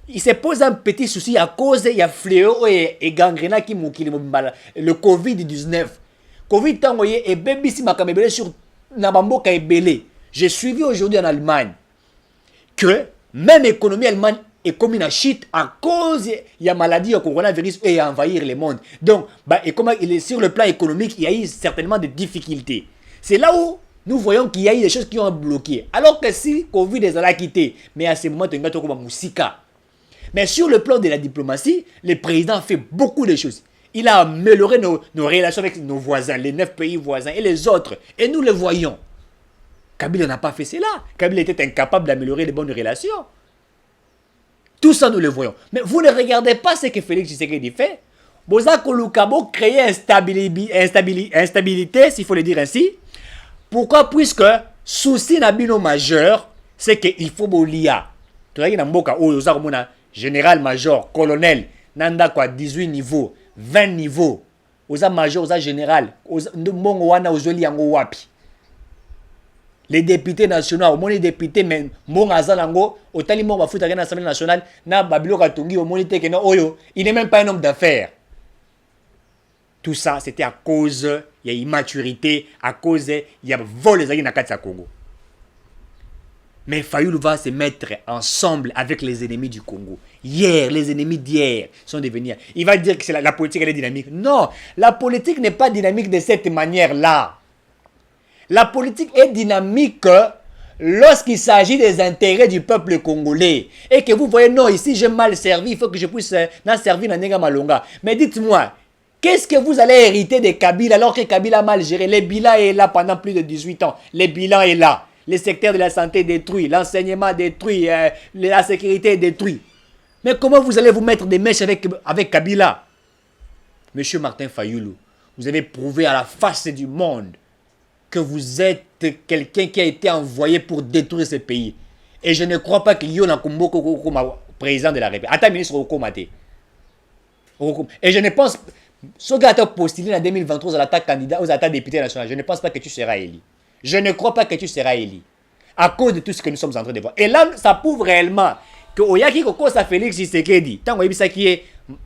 il se pose un petit souci à cause il y a fléau et gangrena qui le Covid-19. Covid tangoye et bébisi makamebele sur Nabamboka et Belé. J'ai suivi aujourd'hui en Allemagne que même l'économie allemande est comme une chute à cause de la maladie au coronavirus et à envahir le monde. Donc, et comment il est sur le plan économique, il y a eu certainement des difficultés. C'est là où nous voyons qu'il y a eu des choses qui ont bloqué. Alors que si Covid les a quittés, mais à ce moment, tu as comme Moussika. Mais sur le plan de la diplomatie, le président a fait beaucoup de choses. Il a amélioré nos relations avec nos voisins, les 9 pays voisins et les autres. Et nous le voyons. Kabila n'a pas fait cela. Kabila était incapable d'améliorer les bonnes relations. Tout ça, nous le voyons. Mais vous ne regardez pas ce que Félix Tshisekedi fait. Bozako Lukabo crée instabilité, s'il faut le dire ainsi. Pourquoi? Puisque souci nabino majeur, c'est qu'il faut bolia. Tu vois, Mboka, général, major, colonel, nanda quoi, 18 niveaux, 20 niveaux. Oza major, oza général, mbongo wana ozoli yango wapi. Les députés nationaux, au moins les députés, mais mbongo azalango, otali mbongo bafuta à l'Assemblée nationale, na babilo katongi, au moins teke no oyo, il n'est même pas un homme d'affaires. Tout ça, c'était à cause, il y a immaturité, à cause, il y a vol les agues na Congo. Mais Fayoulou va se mettre ensemble avec les ennemis du Congo. Hier, les ennemis d'hier sont devenus... Il va dire que c'est la politique, elle est dynamique. Non, la politique n'est pas dynamique de cette manière-là. La politique est dynamique lorsqu'il s'agit des intérêts du peuple congolais. Et que vous voyez, non, ici j'ai mal servi, il faut que je puisse servir dans Nenga Malonga. Mais dites-moi, qu'est-ce que vous allez hériter de Kabila alors que Kabila a mal géré? Le bilan est là pendant plus de 18 ans. Le bilan est là. Le secteur de la santé détruit, l'enseignement détruit, la sécurité détruit. Mais comment vous allez vous mettre des mèches avec Kabila? Monsieur Martin Fayoulou, vous avez prouvé à la face du monde que vous êtes quelqu'un qui a été envoyé pour détruire ce pays. Et je ne crois pas qu'il y ait un comme président de la République. Attends, ministre Okomate. Et je ne pense... Ce gars a postulé en 2023 à l'attaque candidat aux attaques députés nationaux. Je ne pense pas que tu seras élu. Je ne crois pas que tu seras élu. À cause de tout ce que nous sommes en train de voir. Et là, ça prouve réellement que Oyaki Koko sa Félix Tshisekedi. Tant que ça qui est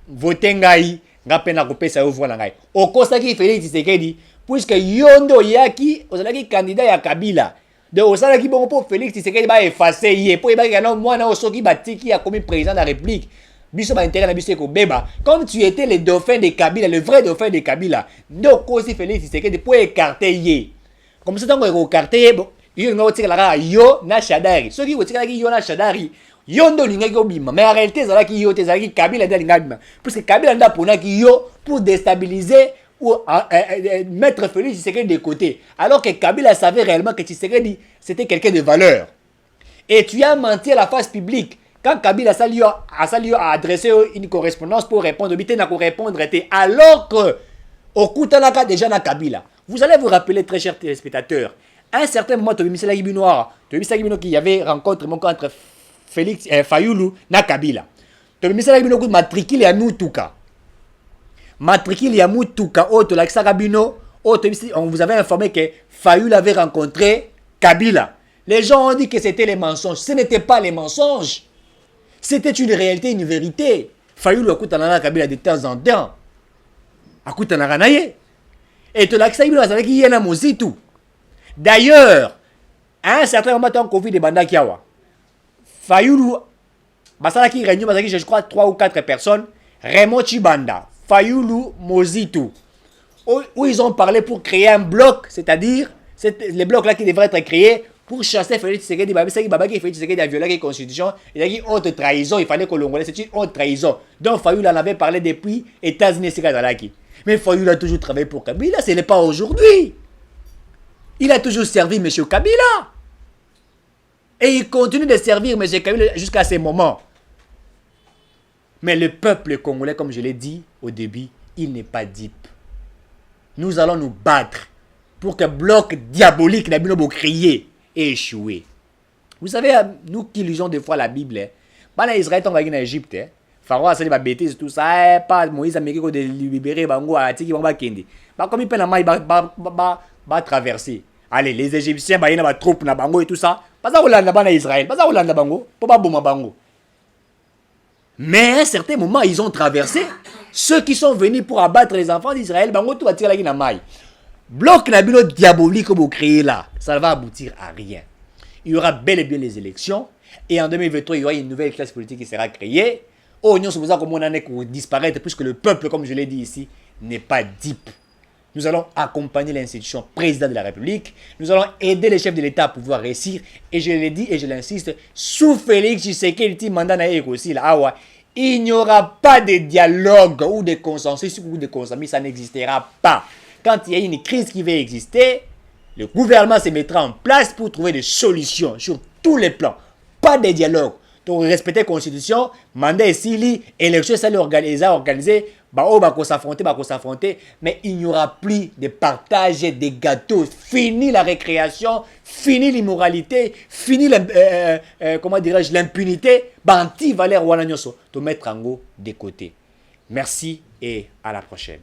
voté ngai, ngapena kopé ça ouvre ngai. Okosa qui Félix Tshisekedi, puisque yondo Oyaki, ozalaki candidat ya Kabila. De osalaki bon pour Félix Tshisekedi ba effacer yé. Pour yeba kana mwana osoki batiki a comme président de la République. Biso ba intérêt na biso ko beba. Comme tu étais le dauphin de Kabila, le vrai dauphin de Kabila. Donc aussi Félix Tshisekedi pour écarter yé. Comme ça, on a carté, yo na Shadari. Ceux qui ont yo na Shadari, yondo lingaki obima. Mais en réalité, c'est là qui yo, c'est Kabila da lingabima. Parce que Kabila da pona ki yo pour déstabiliser ou mettre Félix Tshisekedi de côté. Alors que Kabila savait réellement que Tshisekedi c'était quelqu'un de valeur. Et tu as menti à la face publique. Quand Kabila a adressé une correspondance pour répondre, alors que au Koutanaka déjà na Kabila. Vous allez vous rappeler, très chers téléspectateurs, à un certain moment, Tobimisela Gibinoir, qui avait rencontré entre Félix Fayoulou na Kabila. Tobimisela Gibino matricule ya Mutuka. Matricule ya Mutuka, on vous avait informé que Fayoulou avait rencontré Kabila. Les gens ont dit que c'était les mensonges. Ce n'était pas les mensonges. C'était une réalité, une vérité. Fayoulou a na Kabila de temps en temps. A na Ranaye. Et tout l'accès, d'ailleurs, à un certain moment, on Covid de Banda Kiawa. Fayoulou, Basalaki réunion, je crois 3 ou 4 personnes, Raymond Chibanda, Fayoulou, Mozitu, où ils ont parlé pour créer un bloc, c'est-à-dire les blocs là qui devraient être créés pour chasser Félix Tshisekedi, Félix Tshisekedi a violé la constitution, il a dit haute trahison, il fallait que l'on c'est une haute trahison. Donc Fayoulou en avait parlé depuis États-Unis, Mais Fayoulou a toujours travaillé pour Kabila, ce n'est pas aujourd'hui. Il a toujours servi M. Kabila. Et il continue de servir M. Kabila jusqu'à ce moment. Mais le peuple congolais, comme je l'ai dit au début, il n'est pas dupe. Nous allons nous battre pour que le bloc diabolique n'a crié et échoué. Vous savez, nous qui lisons des fois la Bible, pendant Israël est en Égypte, Pharaon a fait des bêtises, tout ça, pas Moïse a mis de libérer, Bango a dit qu'il va kende. Comme il peut la traverser. Allez, les Égyptiens, ils ont des troupes na Bango et tout ça. Pas ça au Israël, pas ça au Bango, pas bomba Bango. Mais à un certain moment, ils ont traversé. Ceux qui sont venus pour abattre les enfants d'Israël, Bango tout va tirer la maille. Bloc nabino diabolique que vous créez là, ça ne va aboutir à rien. Il y aura bel et bien les élections. Et en 2023, il y aura une nouvelle classe politique qui sera créée. Oh, nous sommes comme on en est pour disparaître, puisque le peuple, comme je l'ai dit ici, n'est pas dupe. Nous allons accompagner l'institution président de la République. Nous allons aider les chefs de l'État à pouvoir réussir. Et je l'ai dit et je l'insiste, sous Félix Tshisekedi, mandat aussi là, il n'y aura pas de dialogue ou de consensus ou de compromis, ça n'existera pas. Quand il y a une crise qui va exister, le gouvernement se mettra en place pour trouver des solutions sur tous les plans. Pas de dialogue. Donc, respecter la Constitution, mandat ici, élection, ça organisé, on va s'affronter, mais il n'y aura plus de partage des gâteaux. Fini la récréation, fini l'immoralité, fini l'impunité. Banti Valère Wananyoso, de mettre en haut des côtés. Merci et à la prochaine.